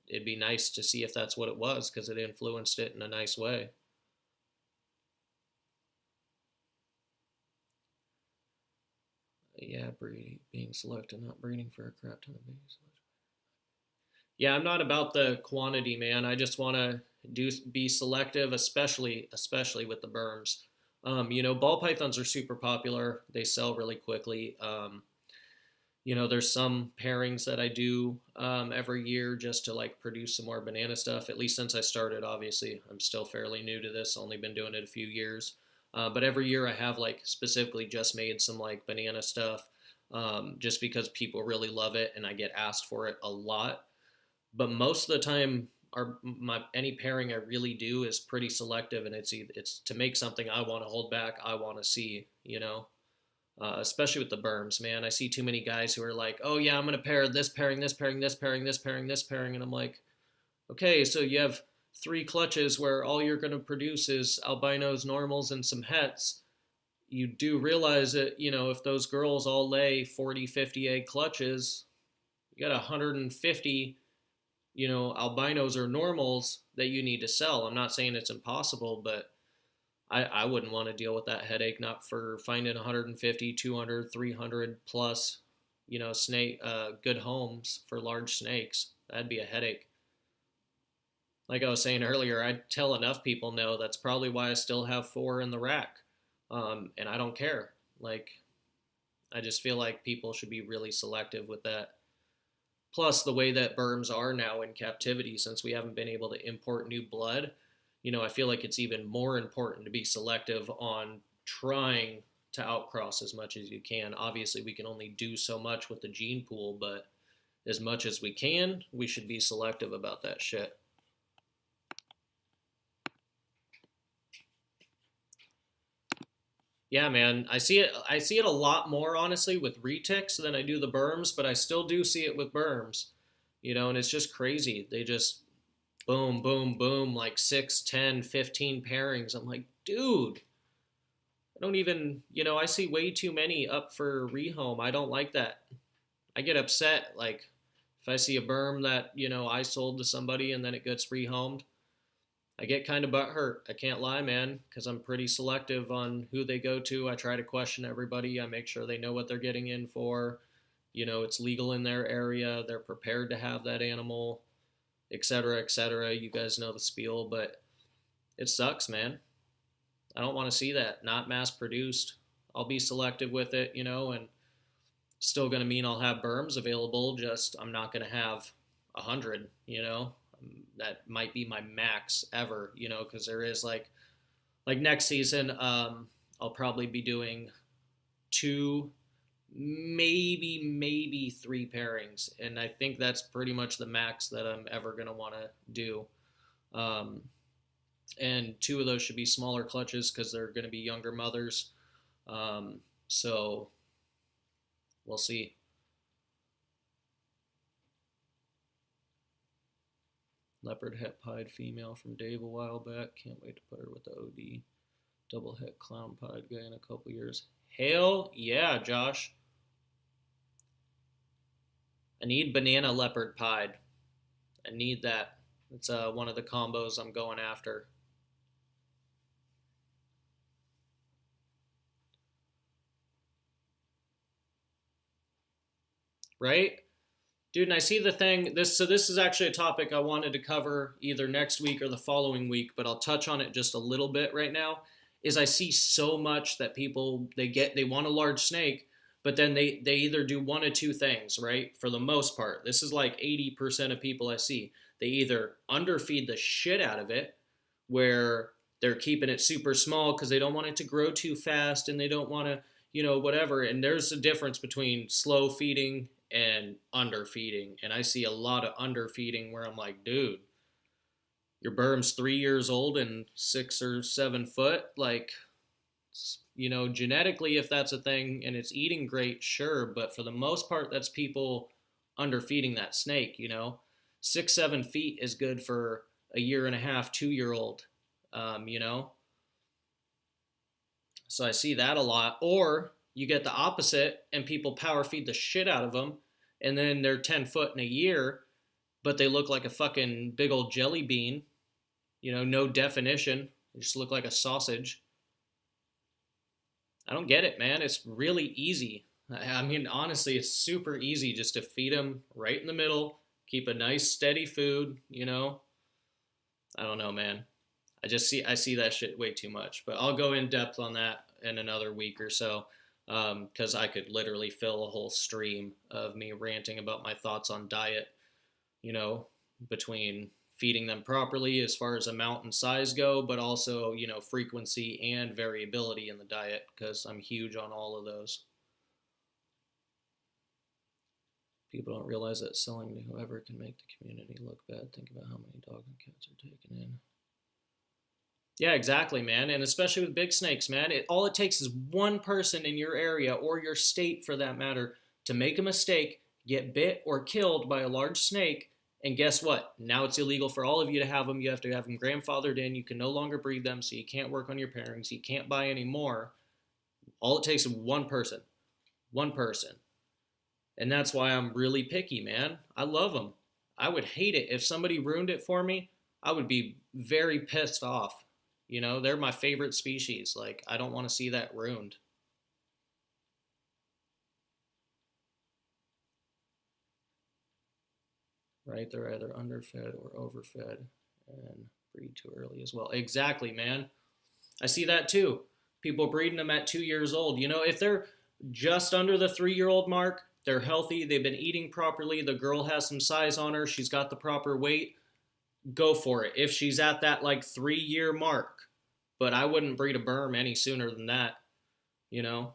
it'd be nice to see if that's what it was because it influenced it in a nice way. Yeah, being selective, not breeding for a crap ton of babies. Yeah, I'm not about the quantity, man. I just want to be selective, especially with the berms. Ball pythons are super popular. They sell really quickly. There's some pairings that I do every year just to like produce some more banana stuff. At least since I started, obviously, I'm still fairly new to this. Only been doing it a few years. But every year I have like specifically just made some like banana stuff, just because people really love it and I get asked for it a lot. But most of the time, any pairing I really do is pretty selective, and it's to make something I want to hold back, I want to see, especially with the berms, man. I see too many guys who are like, oh yeah, I'm gonna pair this pairing, this pairing, this pairing, this pairing, this pairing, and I'm like, okay, so you have 3 clutches where all you're gonna produce is albinos, normals, and some hets. You do realize that, if those girls all lay 40, 50 egg clutches, you got 150 albinos or normals that you need to sell. I'm not saying it's impossible, but I wouldn't want to deal with that headache, not for finding 150, 200, 300 plus, snake, good homes for large snakes. That'd be a headache. Like I was saying earlier, I tell enough people no, that's probably why I still have 4 in the rack. And I don't care. Like, I just feel like people should be really selective with that. Plus, the way that berms are now in captivity, since we haven't been able to import new blood, I feel like it's even more important to be selective on trying to outcross as much as you can. Obviously, we can only do so much with the gene pool, but as much as we can, we should be selective about that shit. Yeah, man, I see it. I see it a lot more honestly with retics than I do the berms, but I still do see it with berms, and it's just crazy. They just boom, boom, boom, like 6, 10, 15 pairings. I'm like, dude, I don't even, I see way too many up for rehome. I don't like that. I get upset. Like, if I see a berm that, I sold to somebody and then it gets rehomed, I get kind of butthurt. I can't lie, man, because I'm pretty selective on who they go to. I try to question everybody. I make sure they know what they're getting in for. It's legal in their area. They're prepared to have that animal, et cetera, et cetera. You guys know the spiel, but it sucks, man. I don't want to see that. Not mass produced. I'll be selective with it, and still going to mean I'll have berms available. Just I'm not going to have 100, that might be my max ever, because there is like next season, I'll probably be doing 2, maybe 3 pairings, and I think that's pretty much the max that I'm ever gonna want to do. And 2 of those should be smaller clutches because they're going to be younger mothers. So we'll see. Leopard het pied female from Dave a while back. Can't wait to put her with the OD. Double het clown pied guy in a couple years. Hell yeah, Josh. I need banana leopard pied. I need that. It's one of the combos I'm going after. Right? Dude, and I see the thing, this is actually a topic I wanted to cover either next week or the following week, but I'll touch on it just a little bit right now, is I see so much that people, they want a large snake, but then they either do one of 2 things, right? For the most part, this is like 80% of people I see. They either underfeed the shit out of it, where they're keeping it super small because they don't want it to grow too fast and they don't want to, whatever. And there's a difference between slow feeding and underfeeding. And I see a lot of underfeeding where I'm like, dude, your berm's 3 years old and 6 or 7 foot. Like, genetically, if that's a thing and it's eating great, sure. But for the most part, that's people underfeeding that snake, 6, 7 feet is good for a 1.5, 2-year-old, So I see that a lot. Or you get the opposite and people power feed the shit out of them and then they're 10 foot in a year, but they look like a fucking big old jelly bean, no definition. They just look like a sausage. I don't get it, man. It's really easy. I mean, honestly, it's super easy just to feed them right in the middle, keep a nice steady food, I don't know, man. I see that shit way too much, but I'll go in depth on that in another week or so, because I could literally fill a whole stream of me ranting about my thoughts on diet, between feeding them properly as far as amount and size go, but also, frequency and variability in the diet, because I'm huge on all of those. People don't realize that selling to whoever can make the community look bad. Think about how many dogs and cats are taken in. Yeah, exactly, man. And especially with big snakes, man, all it takes is one person in your area or your state, for that matter, to make a mistake, get bit or killed by a large snake, and guess what? Now it's illegal for all of you to have them. You have to have them grandfathered in. You can no longer breed them, so you can't work on your pairings. You can't buy any more. All it takes is one person. One person. And that's why I'm really picky, man. I love them. I would hate it. If somebody ruined it for me, I would be very pissed off. They're my favorite species. Like, I don't want to see that ruined. Right? They're either underfed or overfed and breed too early as well. Exactly, man. I see that too. People breeding them at 2 years old. If they're just under the 3-year-old mark, they're healthy, they've been eating properly, the girl has some size on her, she's got the proper weight, go for it. If she's at that 3-year mark, but I wouldn't breed a berm any sooner than that. you know?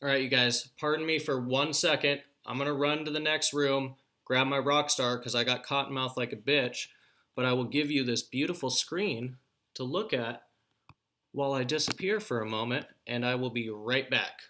All right, you guys, pardon me for 1 second. I'm going to run to the next room, grab my Rockstar because I got cottonmouth like a bitch, but I will give you this beautiful screen to look at while I disappear for a moment, and I will be right back.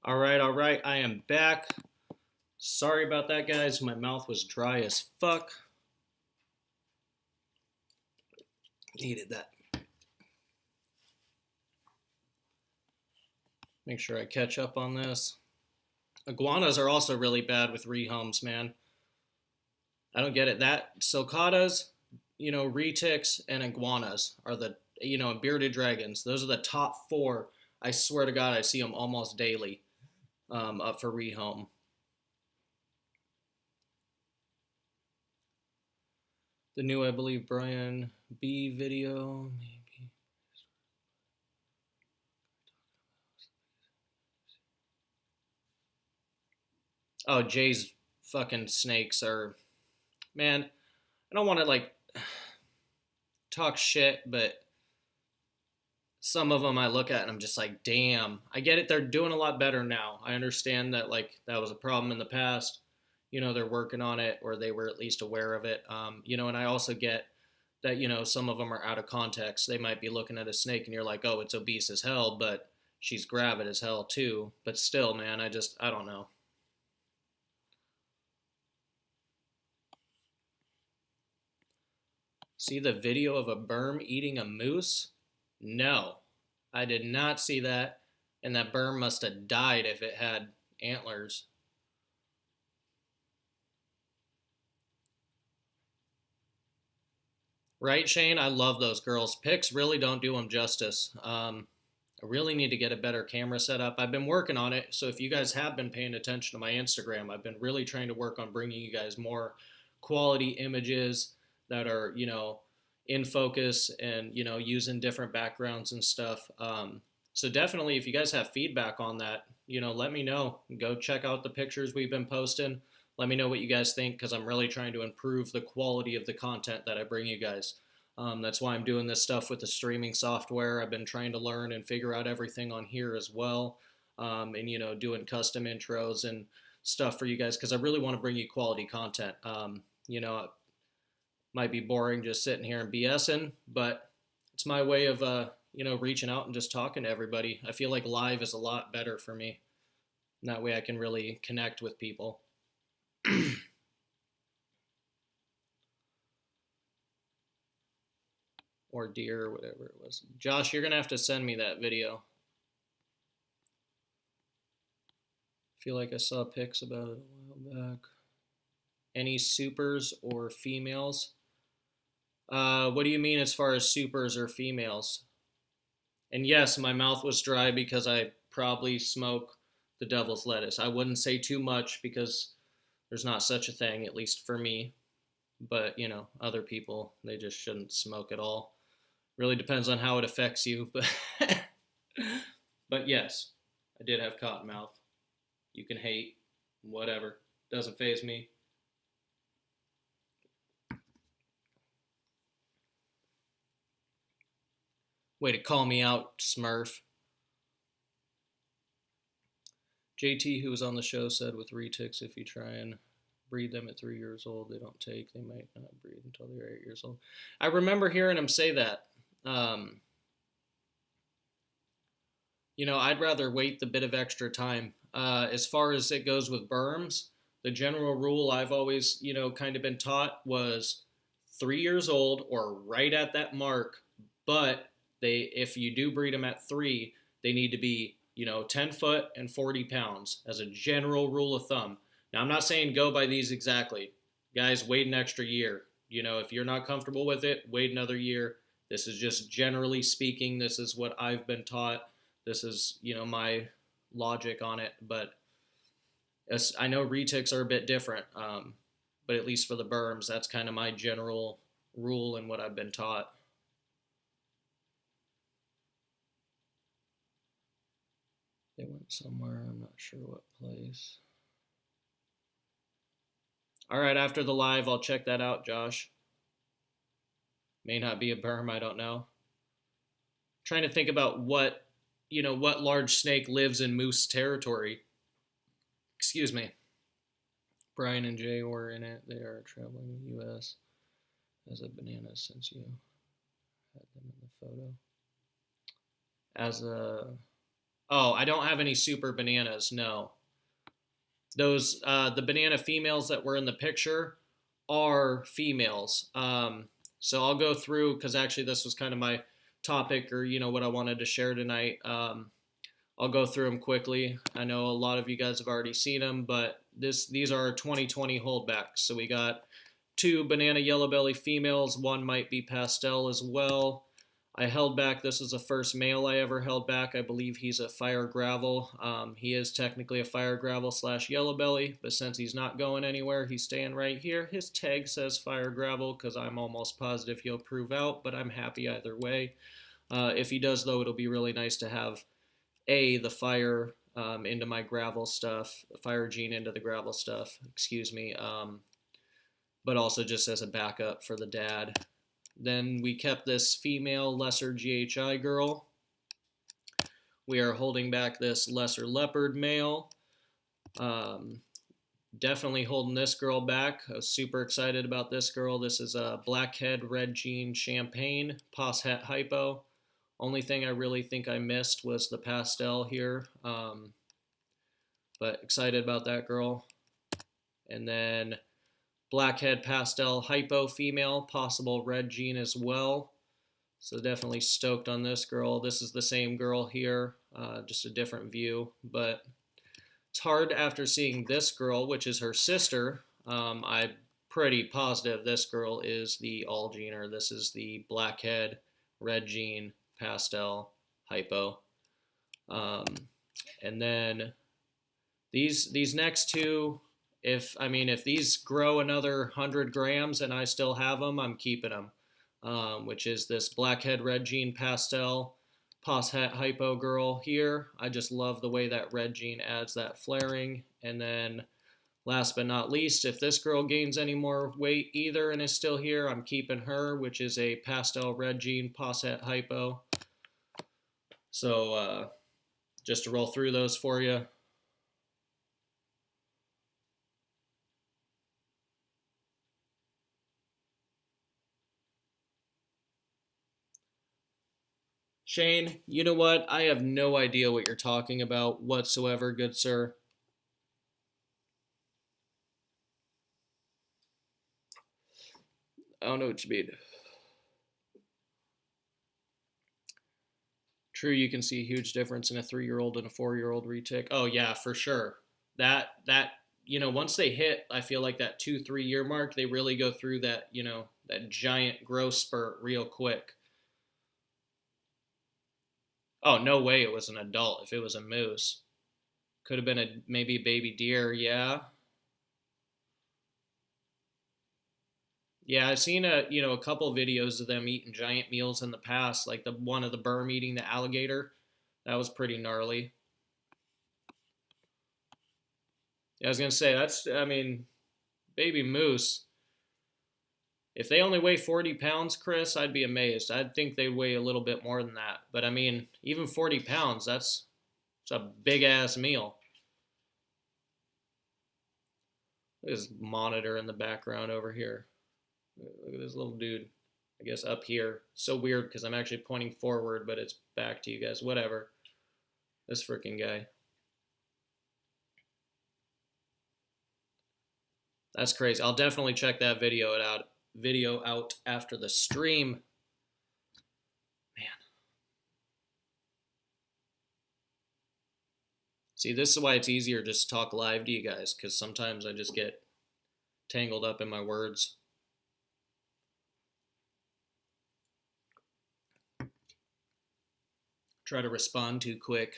All right, I am back. Sorry about that, guys. My mouth was dry as fuck. Needed that. Make sure I catch up on this. Iguanas are also really bad with rehomes, man. I don't get it. That sulcatas, retics, and iguanas are the, and bearded dragons. Those are the top four. I swear to God, I see them almost daily up for rehome. The new, I believe, Brian B video, maybe. Oh, Jay's fucking snakes are, man, I don't want to like talk shit, but some of them I look at and I'm just like, damn. I get it. They're doing a lot better now. I understand that like that was a problem in the past. They're working on it, or they were at least aware of it. And I also get that some of them are out of context. They might be looking at a snake and you're like, oh, it's obese as hell, but she's gravid as hell too. But still, man, I don't know. See the video of a berm eating a moose? No, I did not see that. And that berm must have died if it had antlers. Right, Shane? I love those girls. Pics really don't do them justice. I really need to get a better camera setup. I've been working on it. So if you guys have been paying attention to my Instagram, I've been really trying to work on bringing you guys more quality images that are, in focus and, using different backgrounds and stuff. So definitely, if you guys have feedback on that, let me know. Go check out the pictures we've been posting. Let me know what you guys think, because I'm really trying to improve the quality of the content that I bring you guys. That's why I'm doing this stuff with the streaming software. I've been trying to learn and figure out everything on here as well, and doing custom intros and stuff for you guys, because I really want to bring you quality content. It might be boring just sitting here and BSing, but it's my way of reaching out and just talking to everybody. I feel like live is a lot better for me. And that way I can really connect with people. Or deer or whatever it was. Josh, you're gonna have to send me that video. I feel like I saw pics about it a while back. Any supers or females? What do you mean as far as supers or females? And yes, my mouth was dry because I probably smoke the devil's lettuce. I wouldn't say too much because There's not such a thing, at least for me. But, other people, they just shouldn't smoke at all. Really depends on how it affects you. But yes, I did have cotton mouth. You can hate, whatever. Doesn't faze me. Way to call me out, Smurf. JT, who was on the show, said with retics, if you try and breed them at 3 years old, they don't take. They might not breed until they're 8 years old. I remember hearing him say that. I'd rather wait the bit of extra time. As far as it goes with berms, the general rule I've always, kind of been taught was 3 years old or right at that mark. But if you do breed them at 3, they need to be, 10 foot and 40 pounds as a general rule of thumb. Now, I'm not saying go by these exactly. Guys, wait an extra year. If you're not comfortable with it, wait another year. This is just generally speaking. This is what I've been taught. This is, my logic on it. But I know retics are a bit different. But at least for the berms, that's kind of my general rule and what I've been taught. They went somewhere. I'm not sure what place. All right, after the live, I'll check that out, Josh. May not be a berm, I don't know. I'm trying to think about what large snake lives in moose territory. Excuse me. Brian and Jay were in it. They are traveling the U.S. as a banana since you had them in the photo. I don't have any super bananas, no. Those, the banana females that were in the picture are females. So I'll go through, because actually this was kind of my topic or, what I wanted to share tonight. I'll go through them quickly. I know a lot of you guys have already seen them, but these are 2020 holdbacks. So we got 2 banana yellow belly females. One might be pastel as well. I held back. This is the first male I ever held back. I believe he's a fire gravel. He is technically a fire gravel / yellow belly, but since he's not going anywhere, he's staying right here. His tag says fire gravel because I'm almost positive he'll prove out, but I'm happy either way. If he does, though, it'll be really nice to have the fire into my gravel stuff, fire gene into the gravel stuff, but also just as a backup for the dad. Then we kept this female lesser GHI girl. We are holding back this lesser leopard male. Definitely holding this girl back. I was super excited about this girl. This is a blackhead red gene champagne, pos het hypo. Only thing I really think I missed was the pastel here. But excited about that girl. And then blackhead pastel hypo female, possible red gene as well. So definitely stoked on this girl. This is the same girl here, just a different view. But it's hard after seeing this girl, which is her sister. I'm pretty positive this girl is the all gener. This is the blackhead red gene pastel hypo. And then these next 2, if these grow another 100 grams and I still have them, I'm keeping them. Which is this blackhead red gene pastel pos het hypo girl here. I just love the way that red gene adds that flaring. And then last but not least, if this girl gains any more weight either and is still here, I'm keeping her, which is a pastel red gene pos het hypo. So just to roll through those for you. Shane, you know what? I have no idea what you're talking about whatsoever, good sir. I don't know what you mean. True, you can see a huge difference in a 3-year-old and a 4-year-old retic. Oh yeah, for sure. That once they hit, I feel like that 2-3 year mark, they really go through that, that giant growth spurt real quick. Oh, no way it was an adult if it was a moose. Could have been maybe a baby deer, yeah. Yeah, I've seen a couple videos of them eating giant meals in the past, like the one of the berm eating the alligator. That was pretty gnarly. Yeah, I was gonna say that's, I mean, baby moose. If they only weigh 40 pounds, Chris, I'd be amazed. I'd think they'd weigh a little bit more than that. But I mean, even 40 pounds, it's a big ass meal. Look at this monitor in the background over here. Look at this little dude. I guess up here. So weird because I'm actually pointing forward, but it's back to you guys. Whatever. This freaking guy. That's crazy. I'll definitely check that video out after the stream. Man. See, this is why it's easier just to talk live to you guys, because sometimes I just get tangled up in my words. Try to respond too quick.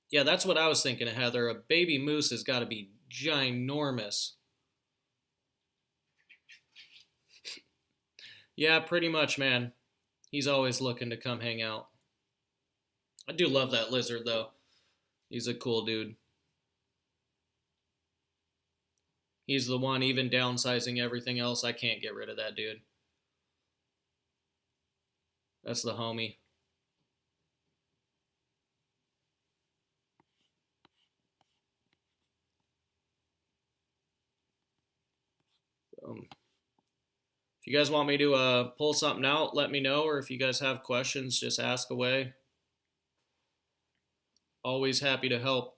Yeah, that's what I was thinking, Heather. A baby moose has got to be ginormous. Yeah, pretty much, man. He's always looking to come hang out. I do love that lizard, though. He's a cool dude. He's the one, even downsizing everything else, I can't get rid of that dude. That's the homie. If you guys want me to pull something out, let me know. Or if you guys have questions, just ask away. Always happy to help.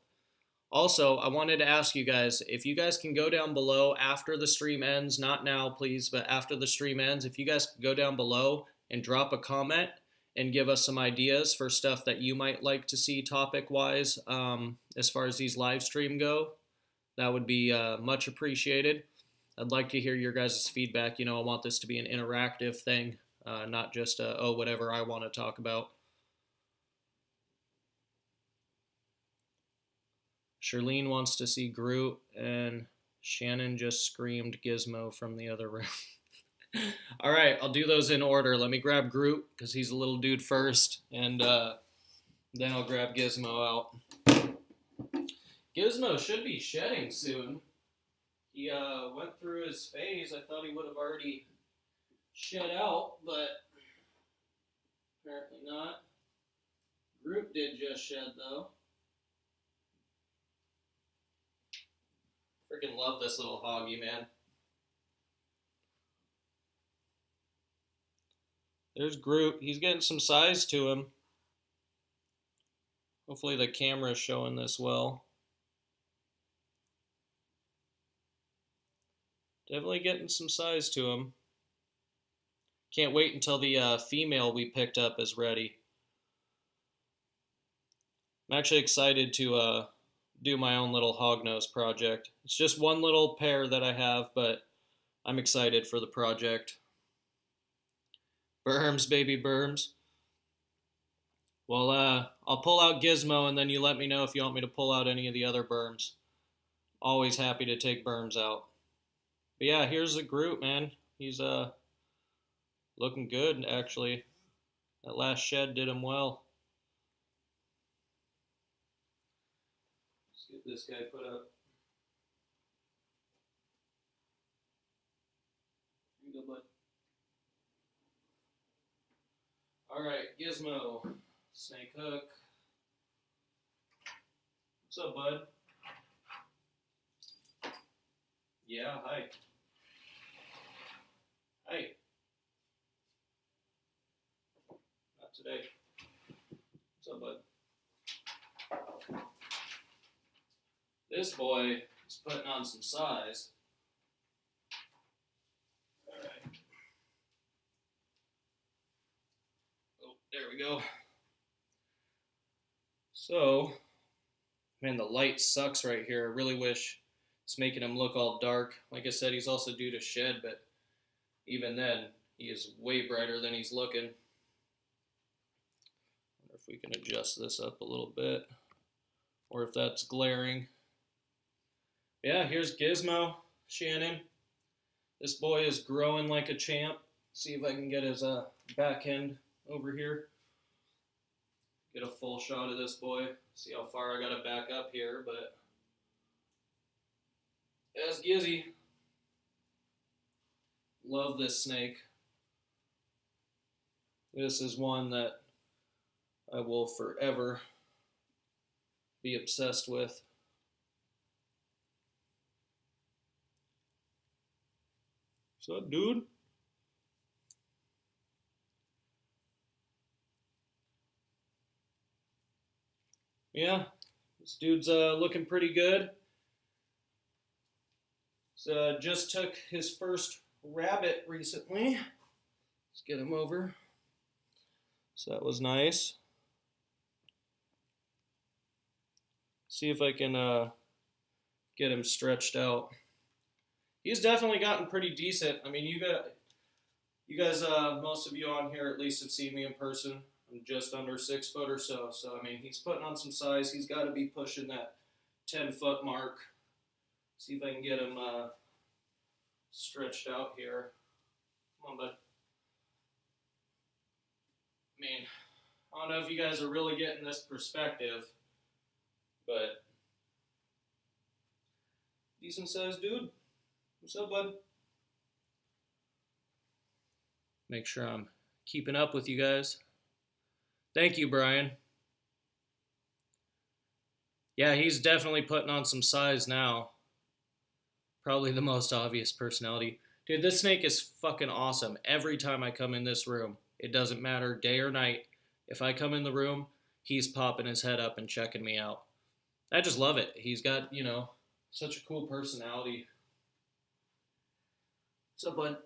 Also, I wanted to ask you guys, if you guys can go down below after the stream ends, not now, please, but after the stream ends, if you guys can go down below and drop a comment and give us some ideas for stuff that you might like to see topic-wise as far as these live stream go, that would be much appreciated. I'd like to hear your guys' feedback. I want this to be an interactive thing, not just, whatever I want to talk about. Charlene wants to see Groot, and Shannon just screamed Gizmo from the other room. All right, I'll do those in order. Let me grab Groot, because he's a little dude first, and then I'll grab Gizmo out. Gizmo should be shedding soon. He went through his phase. I thought he would have already shed out, but apparently not. Groot did just shed, though. Freaking love this little hoggy, man. There's Groot. He's getting some size to him. Hopefully the camera's showing this well. Definitely getting some size to him. Can't wait until the female we picked up is ready. I'm actually excited to do my own little hognose project. It's just one little pair that I have, but I'm excited for the project. Berms, baby berms. Well, I'll pull out Gizmo, and then you let me know if you want me to pull out any of the other berms. Always happy to take berms out. But yeah, here's the Groot, man. He's looking good, actually. That last shed did him well. Let's get this guy put up. Here you go, bud. Alright, Gizmo. Snake hook. What's up, bud? Yeah, hi. Hi. Not today. What's up, bud? This boy is putting on some size. Alright. Oh, there we go. So, man, the light sucks right here. I really wish it's making him look all dark. Like I said, he's also due to shed, but even then, he is way brighter than he's looking. Wonder if we can adjust this up a little bit, or if that's glaring. Yeah, here's Gizmo. Shannon. This boy is growing like a champ. See if I can get his back end over here. Get a full shot of this boy. See how far I gotta back up here, but that's Gizzy. Love this snake. This is one that I will forever be obsessed with. What's up, dude? Yeah, this dude's looking pretty good. So just took his first rabbit recently. Let's get him over. So that was nice. See if I can get him stretched out. He's definitely gotten pretty decent. I mean, you guys, most of you on here at least have seen me in person. I'm just under 6 foot or so. So, I mean, he's putting on some size. He's got to be pushing that 10-foot mark. See if I can get him stretched out here. Come on, bud. I mean, I don't know if you guys are really getting this perspective, but decent sized dude. What's up, bud? Make sure I'm keeping up with you guys. Thank you, Brian. Yeah, he's definitely putting on some size now. Probably the most obvious personality. Dude, this snake is fucking awesome. Every time I come in this room, it doesn't matter day or night. If I come in the room, he's popping his head up and checking me out. I just love it. He's got, you know, such a cool personality. So, bud,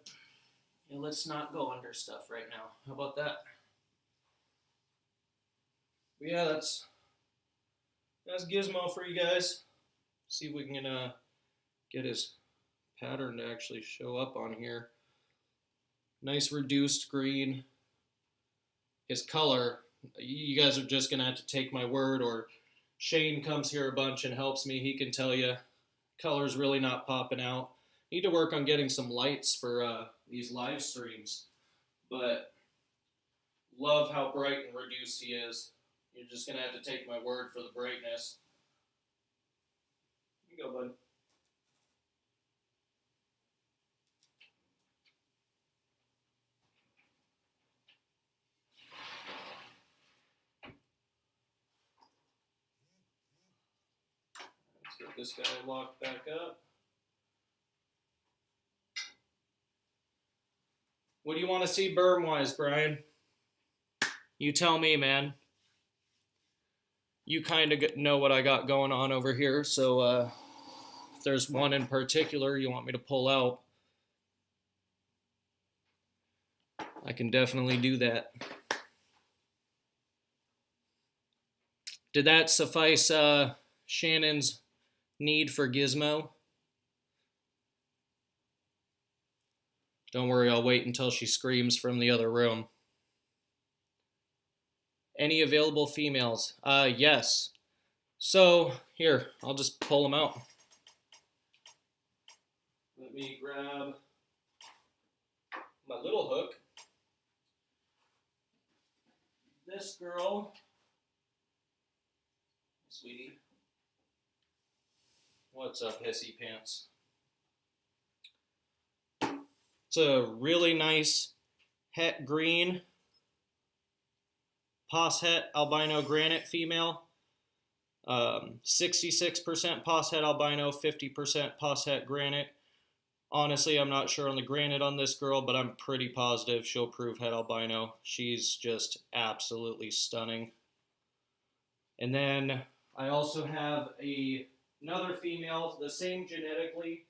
yeah, let's not go under stuff right now. How about that? But yeah, that's Gizmo for you guys. See if we can get his pattern to actually show up on here. Nice reduced green. His color, you guys are just gonna have to take my word, or Shane comes here a bunch and helps me. He can tell you color's really not popping out. Need to work on getting some lights for these live streams, but love how bright and reduced he is. You're just gonna have to take my word for the brightness. Here you go, bud. Let's get this guy locked back up. What do you want to see berm-wise, Brian? You tell me, man. You kind of know what I got going on over here, so if there's one in particular you want me to pull out, I can definitely do that. Did that suffice Shannon's need for Gizmo? Don't worry, I'll wait until she screams from the other room. Any available females? Yes. So, here, I'll just pull them out. Let me grab my little hook. This girl, sweetie. What's up, hissy pants? It's a really nice het green pos het albino granite female. 66% pos het albino, 50% pos het granite. Honestly, I'm not sure on the granite on this girl, but I'm pretty positive she'll prove het albino. She's just absolutely stunning. And then I also have another female, the same genetically.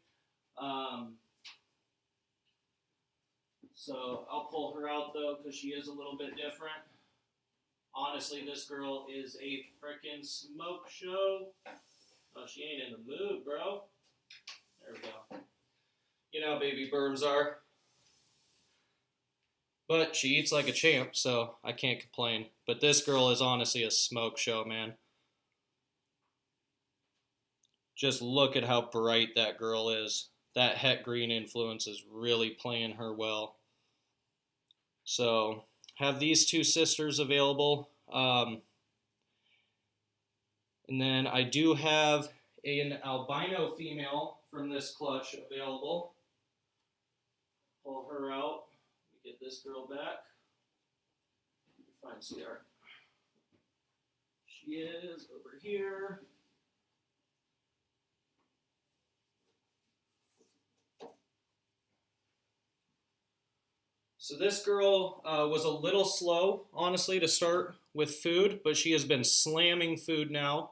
So I'll pull her out though, because she is a little bit different. Honestly, this girl is a frickin' smoke show. Oh, she ain't in the mood, bro. There we go. You know how baby berms are. But she eats like a champ, so I can't complain. But this girl is honestly a smoke show, man. Just look at how bright that girl is. that het green influence is really playing her well. So have these two sisters available. And then I do have an albino female from this clutch available. Pull her out. Get this girl back. Find CR. She is over here. So this girl was a little slow, honestly, to start with food, but she has been slamming food now,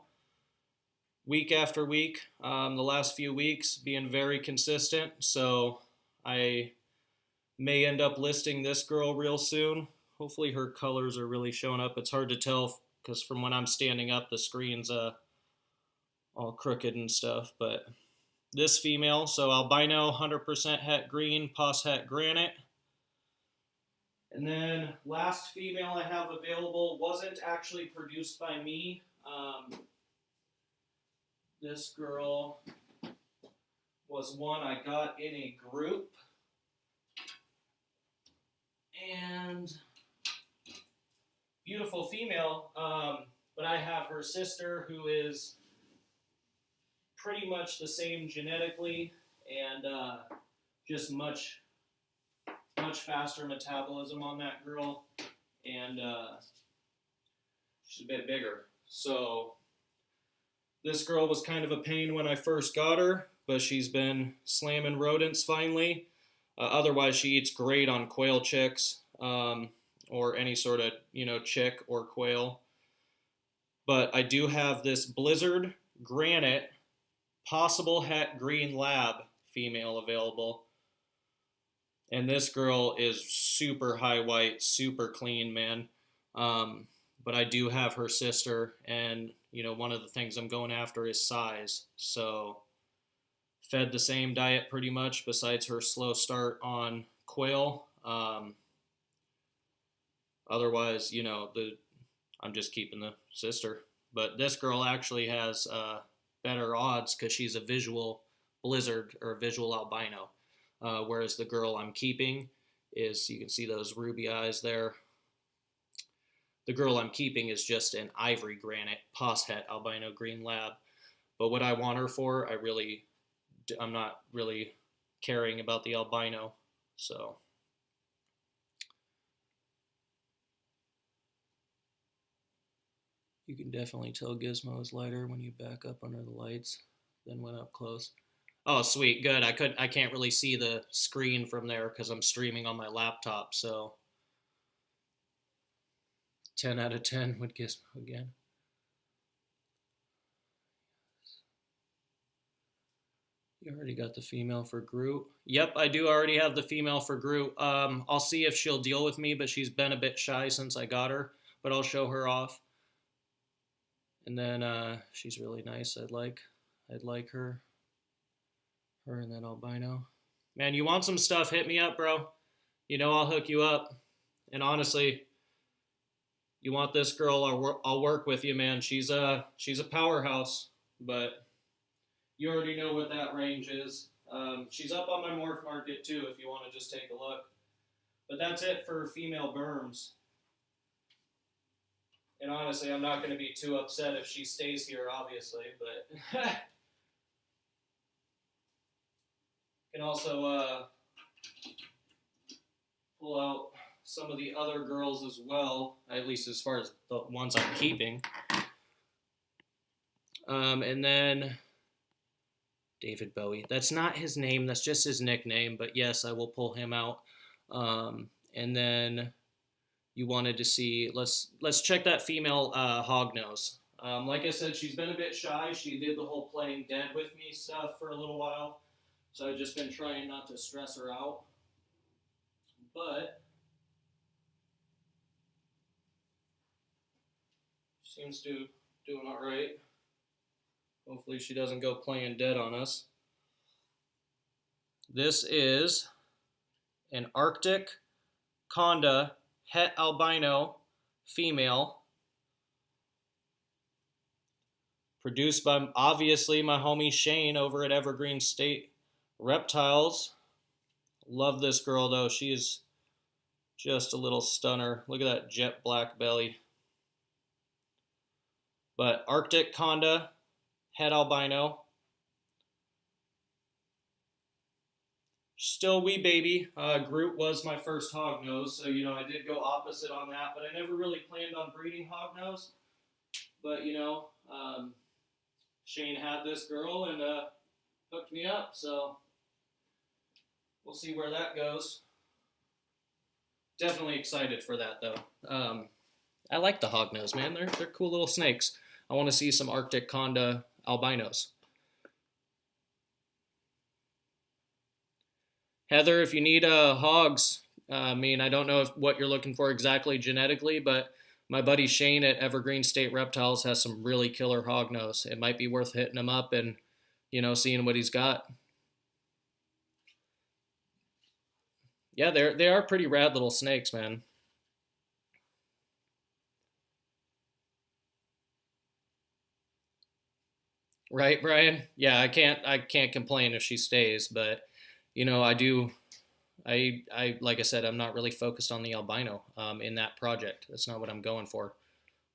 week after week, the last few weeks, being very consistent. So I may end up listing this girl real soon. Hopefully her colors are really showing up. It's hard to tell because from when I'm standing up, the screen's all crooked and stuff. But this female, so albino, 100% het green, pos het granite. And then last female I have available wasn't actually produced by me. This girl was one I got in a group. And beautiful female, but I have her sister who is pretty much the same genetically and just much faster metabolism on that girl, and she's a bit bigger. So this girl was kind of a pain when I first got her, but she's been slamming rodents finally. Otherwise, she eats great on quail chicks or any sort of, chick or quail. But I do have this Blizzard Granite possible het green lab female available. And this girl is super high white, super clean, man. But I do have her sister, and, one of the things I'm going after is size. So fed the same diet pretty much besides her slow start on quail. Otherwise, I'm just keeping the sister. But this girl actually has better odds because she's a visual blizzard or a visual albino. Whereas the girl I'm keeping is, you can see those ruby eyes there. The girl I'm keeping is just an ivory granite pos het albino green lab. But what I want her for, I'm not really caring about the albino. So you can definitely tell Gizmo is lighter when you back up under the lights than when up close. Oh, sweet, good. I can't really see the screen from there because I'm streaming on my laptop, so 10 out of 10 with Gizmo again. You already got the female for Groot. Yep, I do already have the female for Groot. I'll see if she'll deal with me, but she's been a bit shy since I got her, but I'll show her off. And then she's really nice. I'd like her. Her and that albino. Man, you want some stuff, hit me up, bro. I'll hook you up. And honestly, you want this girl, I'll work with you, man. She's a powerhouse, but you already know what that range is. She's up on my morph market too if you want to just take a look. But that's it for female berms. And honestly, I'm not going to be too upset if she stays here, obviously, but can also pull out some of the other girls as well, at least as far as the ones I'm keeping. And then David Bowie. That's not his name, that's just his nickname, but yes, I will pull him out. And then you wanted to see, let's check that female hognose. Like I said, she's been a bit shy. She did the whole playing dead with me stuff for a little while. So I've just been trying not to stress her out. But she seems to doing all right. Hopefully she doesn't go playing dead on us. This is an Arctic Conda het albino female. Produced by, obviously, my homie Shane over at Evergreen State Reptiles. Love this girl though. She is just a little stunner. Look at that jet black belly. But Arctic Conda, het albino. Still wee baby. Groot was my first hognose, so I did go opposite on that, but I never really planned on breeding hognose. But Shane had this girl and hooked me up, so we'll see where that goes. Definitely excited for that though. I like the hognose, man. They're cool little snakes. I want to see some Arctic Conda albinos. Heather, if you need hogs, I don't know what you're looking for exactly genetically, but my buddy Shane at Evergreen State Reptiles has some really killer hognose. It might be worth hitting him up and, seeing what he's got. Yeah, they are pretty rad little snakes, man. Right, Brian? Yeah, I can't complain if she stays, but I do. I like I said, I'm not really focused on the albino in that project. That's not what I'm going for.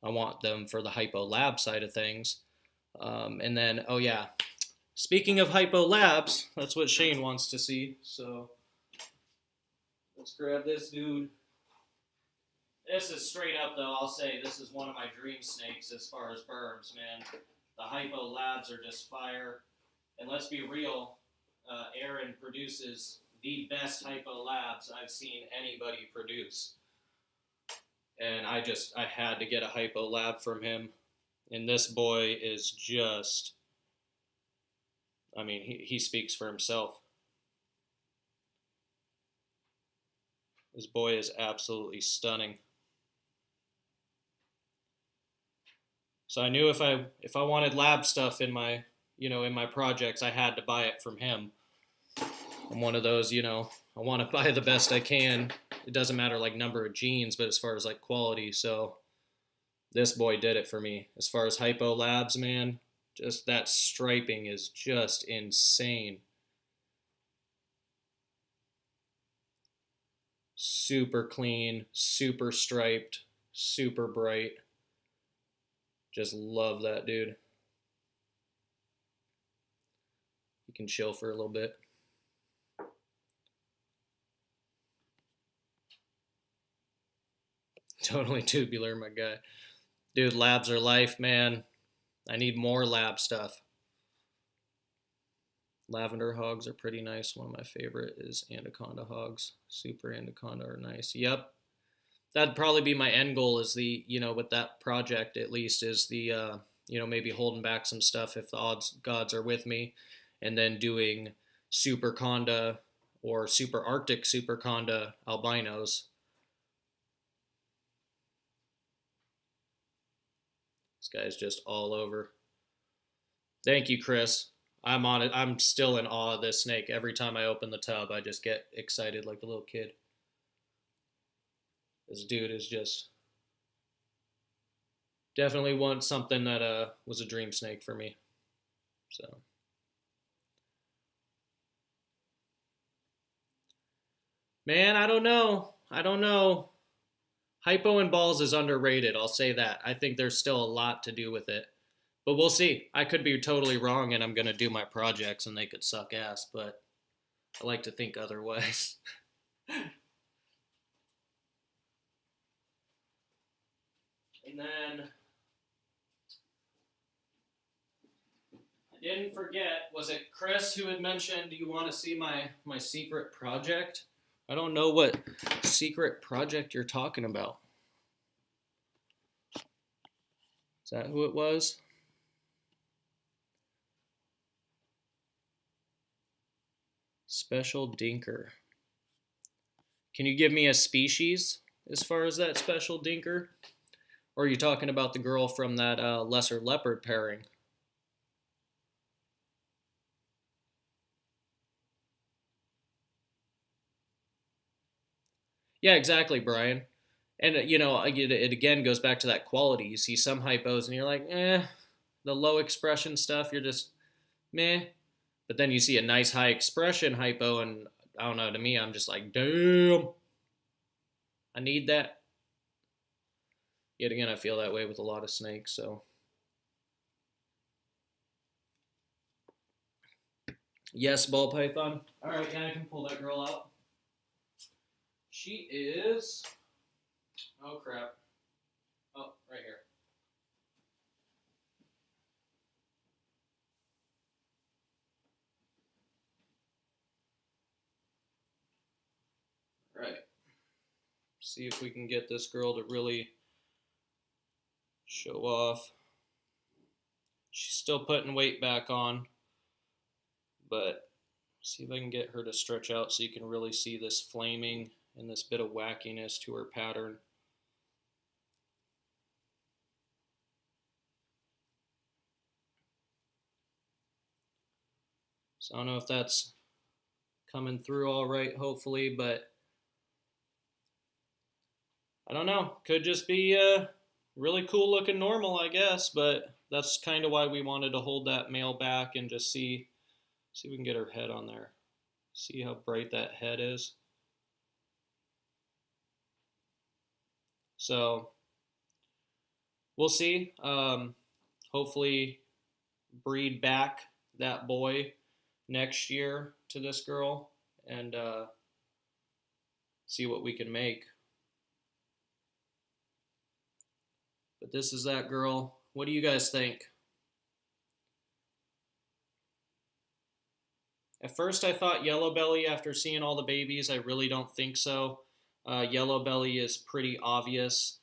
I want them for the hypo lab side of things. And then, oh yeah, speaking of hypo labs, that's what Shane wants to see. So let's grab this dude. This is straight up though. I'll say this is one of my dream snakes as far as berms, man. The hypo labs are just fire. And let's be real, Aaron produces the best hypo labs I've seen anybody produce. And I had to get a hypo lab from him. And this boy is just, he speaks for himself. This boy is absolutely stunning. So I knew if I wanted lab stuff in my projects, I had to buy it from him. I'm one of those, I want to buy the best I can. It doesn't matter like number of genes, but as far as like quality, so this boy did it for me. As far as hypo labs, man, just that striping is just insane. Super clean, super striped, super bright. Just love that dude. You can chill for a little bit. Totally tubular, my guy. Dude, labs are life, man. I need more lab stuff. Lavender hogs are pretty nice. One of my favorite is anaconda hogs. Super anaconda are nice. Yep. That'd probably be my end goal is with that project at least is the, maybe holding back some stuff if the gods are with me and then doing super conda or super Arctic super conda albinos. This guy's just all over. Thank you, Chris. I'm on it. I'm still in awe of this snake. Every time I open the tub, I just get excited like a little kid. This dude is just definitely something that was a dream snake for me. So man, I don't know. Hypo and balls is underrated. I'll say that. I think there's still a lot to do with it. But we'll see. I could be totally wrong and I'm going to do my projects and they could suck ass, but I like to think otherwise. And then I didn't forget, was it Chris who had mentioned, do you want to see my secret project? I don't know what secret project you're talking about. Is that who it was? Special dinker. Can you give me a species as far as that special dinker? Or are you talking about the girl from that lesser leopard pairing? Yeah, exactly, Brian. And, it again goes back to that quality. You see some hypos and you're like, the low expression stuff, you're just, meh. But then you see a nice high expression hypo, and I don't know, to me, I'm just like, damn, I need that. Yet again, I feel that way with a lot of snakes, so. Yes, ball python. All right, yeah, I can pull that girl out. She is, oh crap. Oh, right here. Right. See if we can get this girl to really show off. She's still putting weight back on, but see if I can get her to stretch out so you can really see this flaming and this bit of wackiness to her pattern. So I don't know if that's coming through all right, hopefully, but I don't know. Could just be a really cool looking normal, I guess, but that's kind of why we wanted to hold that male back and just see if we can get her head on there. See how bright that head is. So we'll see. Hopefully breed back that boy next year to this girl and see what we can make. But this is that girl. What do you guys think? At first I thought yellow belly. After seeing all the babies, I really don't think so. Yellow belly is pretty obvious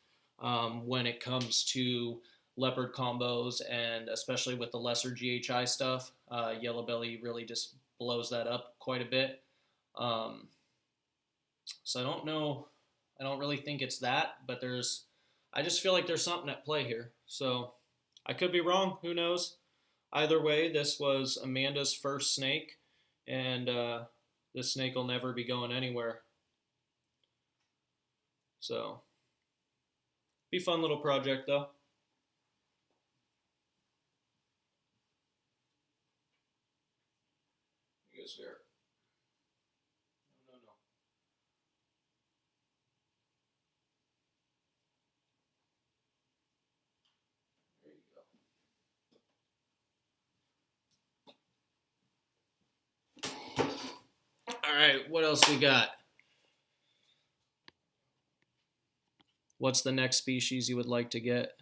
when it comes to leopard combos, and especially with the lesser GHI stuff. Yellow belly really just blows that up quite a bit. So I don't know. I don't really think it's that, but I just feel like there's something at play here. So I could be wrong. Who knows? Either way, this was Amanda's first snake, and this snake will never be going anywhere. So, be a fun little project though. You guys here? No, no, no. There you go. All right, what else we got? What's the next species you would like to get?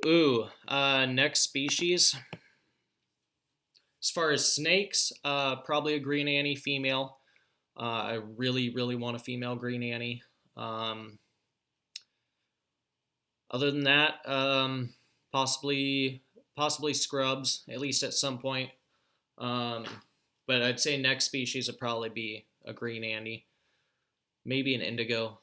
Ooh, next species. As far as snakes, probably a green Annie female. I really, really want a female green Annie. Other than that, possibly scrubs, at least at some point. But I'd say next species would probably be a green Annie, maybe an indigo.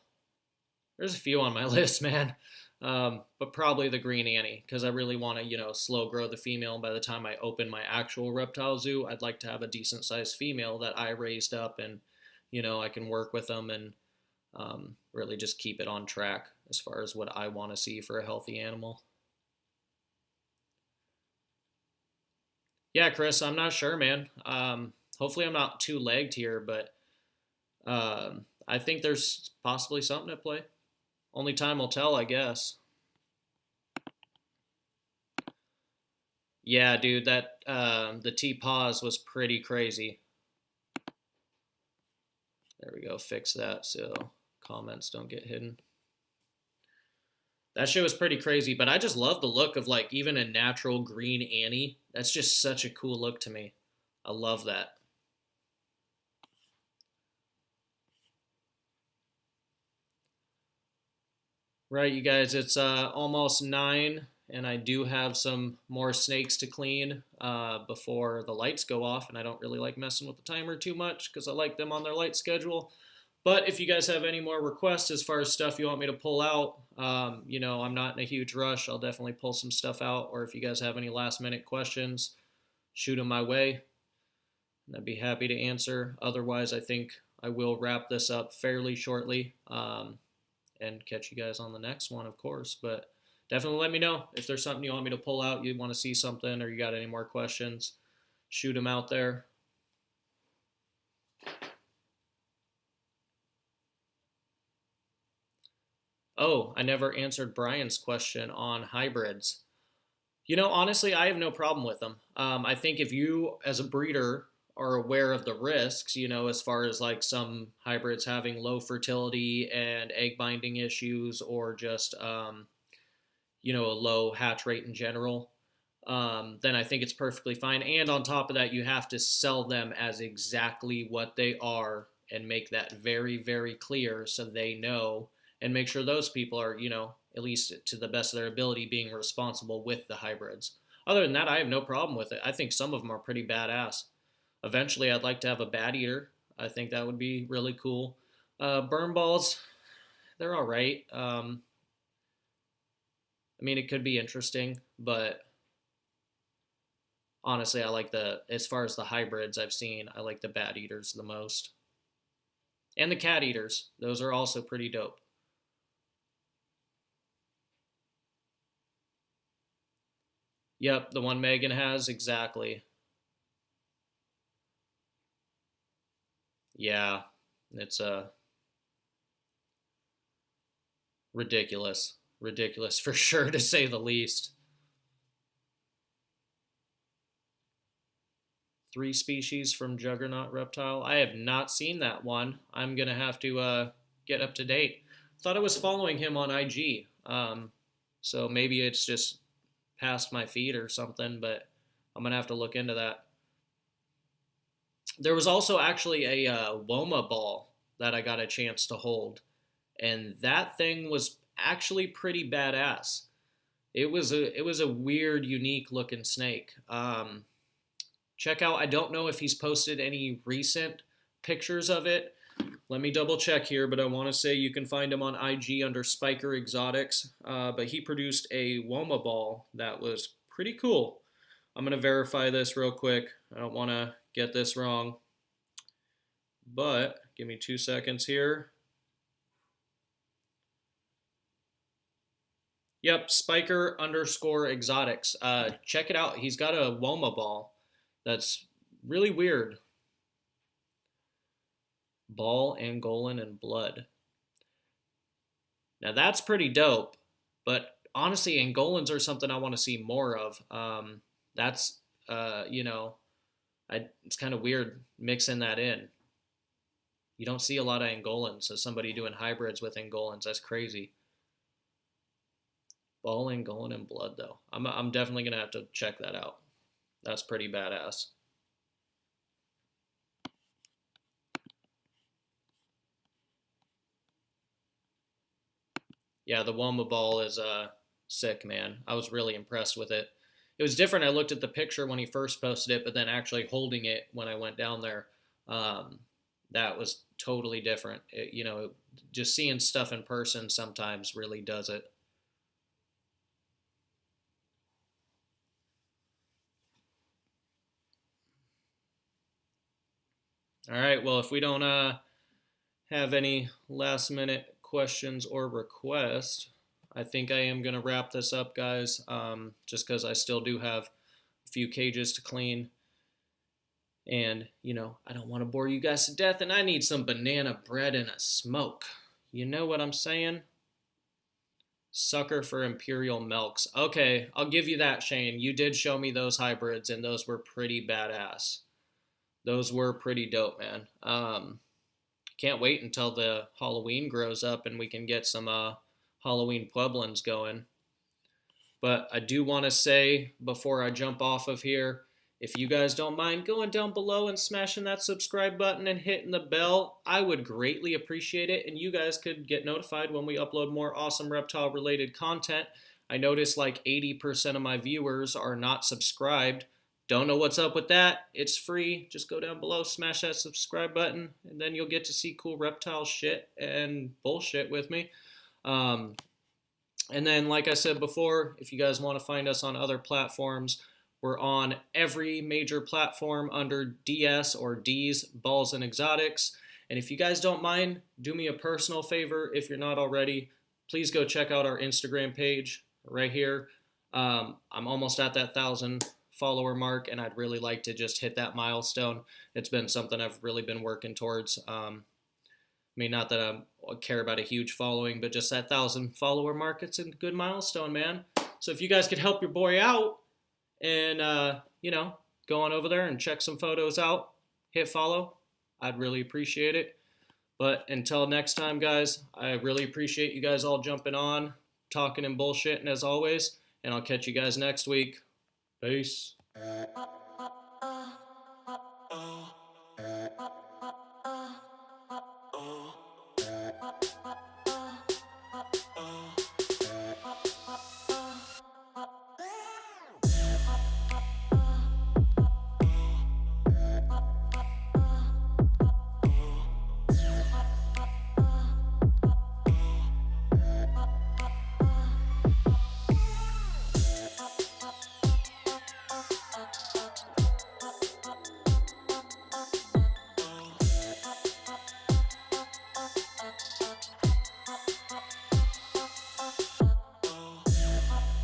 There's a few on my list, man. But probably the green Annie, because I really want to, slow grow the female. And by the time I open my actual reptile zoo, I'd like to have a decent sized female that I raised up, and I can work with them and really just keep it on track as far as what I want to see for a healthy animal. Yeah, Chris, I'm not sure, man. Hopefully, I'm not too lagged here, but I think there's possibly something at play. Only time will tell, I guess. Yeah, dude, that the T-pause was pretty crazy. There we go, fix that so comments don't get hidden. That shit was pretty crazy, but I just love the look of like even a natural green Annie. That's just such a cool look to me. I love that. Right, you guys, it's almost 9, and I do have some more snakes to clean before the lights go off, and I don't really like messing with the timer too much because I like them on their light schedule. But if you guys have any more requests as far as stuff you want me to pull out, I'm not in a huge rush. I'll definitely pull some stuff out, or if you guys have any last-minute questions, shoot them my way, and I'd be happy to answer. Otherwise, I think I will wrap this up fairly shortly. And catch you guys on the next one, of course. But definitely let me know if there's something you want me to pull out, you want to see something, or you got any more questions. shoot them out there. Oh, I never answered Brian's question on hybrids. Honestly, I have no problem with them. I think if you, as a breeder, are aware of the risks, as far as like some hybrids having low fertility and egg binding issues, or just, a low hatch rate in general, then I think it's perfectly fine. And on top of that, you have to sell them as exactly what they are and make that very, very clear so they know, and make sure those people are, at least to the best of their ability, being responsible with the hybrids. Other than that, I have no problem with it. I think some of them are pretty badass. Eventually, I'd like to have a bat eater. I think that would be really cool. Burn balls, they're all right. It could be interesting, but honestly, I like as far as the hybrids I've seen, I like the bat eaters the most. And the cat eaters, those are also pretty dope. Yep, the one Megan has, exactly. Yeah, it's ridiculous. Ridiculous for sure, to say the least. 3 species from Juggernaut Reptile. I have not seen that one. I'm going to have to get up to date. Thought I was following him on IG. So maybe it's just past my feed or something, but I'm going to have to look into that. There was also actually a Woma ball that I got a chance to hold, and that thing was actually pretty badass. It was a weird, unique looking snake. Check out, I don't know if he's posted any recent pictures of it. Let me double check here, but I want to say you can find him on IG under Spiker Exotics. But he produced a Woma ball that was pretty cool. I'm going to verify this real quick. I don't want to get this wrong. But give me 2 seconds here. Yep, Spiker underscore Exotics. Check it out. He's got a Woma ball that's really weird. Ball, Angolan, and blood. Now that's pretty dope, but honestly, Angolans are something I want to see more of. That's, it's kind of weird mixing that in. You don't see a lot of Angolans, so somebody doing hybrids with Angolans, that's crazy. Ball, Angolan, and blood, though. I'm definitely going to have to check that out. That's pretty badass. Yeah, the Woma ball is sick, man. I was really impressed with it. It was different. I looked at the picture when he first posted it, but then actually holding it when I went down there, that was totally different. Just seeing stuff in person sometimes really does it. All right, well, if we don't have any last minute questions or requests, I think I am going to wrap this up, guys, just because I still do have a few cages to clean. And, I don't want to bore you guys to death, and I need some banana bread and a smoke. You know what I'm saying? Sucker for Imperial Milks. Okay, I'll give you that, Shane. You did show me those hybrids, and those were pretty badass. Those were pretty dope, man. Can't wait until the Halloween grows up and we can get some Halloween Pueblans going. But I do want to say, before I jump off of here, if you guys don't mind going down below and smashing that subscribe button and hitting the bell, I would greatly appreciate it, and you guys could get notified when we upload more awesome reptile-related content. I notice like 80% of my viewers are not subscribed. Don't know what's up with that. It's free. Just go down below, smash that subscribe button, and then you'll get to see cool reptile shit and bullshit with me. And then, like I said before, if you guys want to find us on other platforms, we're on every major platform under DS or D's, Balls and Exotics. And if you guys don't mind, do me a personal favor if you're not already. Please go check out our Instagram page right here. I'm almost at that 1,000 follower mark, and I'd really like to just hit that milestone. It's been something I've really been working towards. I mean, not that I care about a huge following, but just that 1,000 follower mark, it's a good milestone, man. So if you guys could help your boy out and, go on over there and check some photos out, hit follow, I'd really appreciate it. But until next time, guys, I really appreciate you guys all jumping on, talking and bullshitting as always, and I'll catch you guys next week. Peace.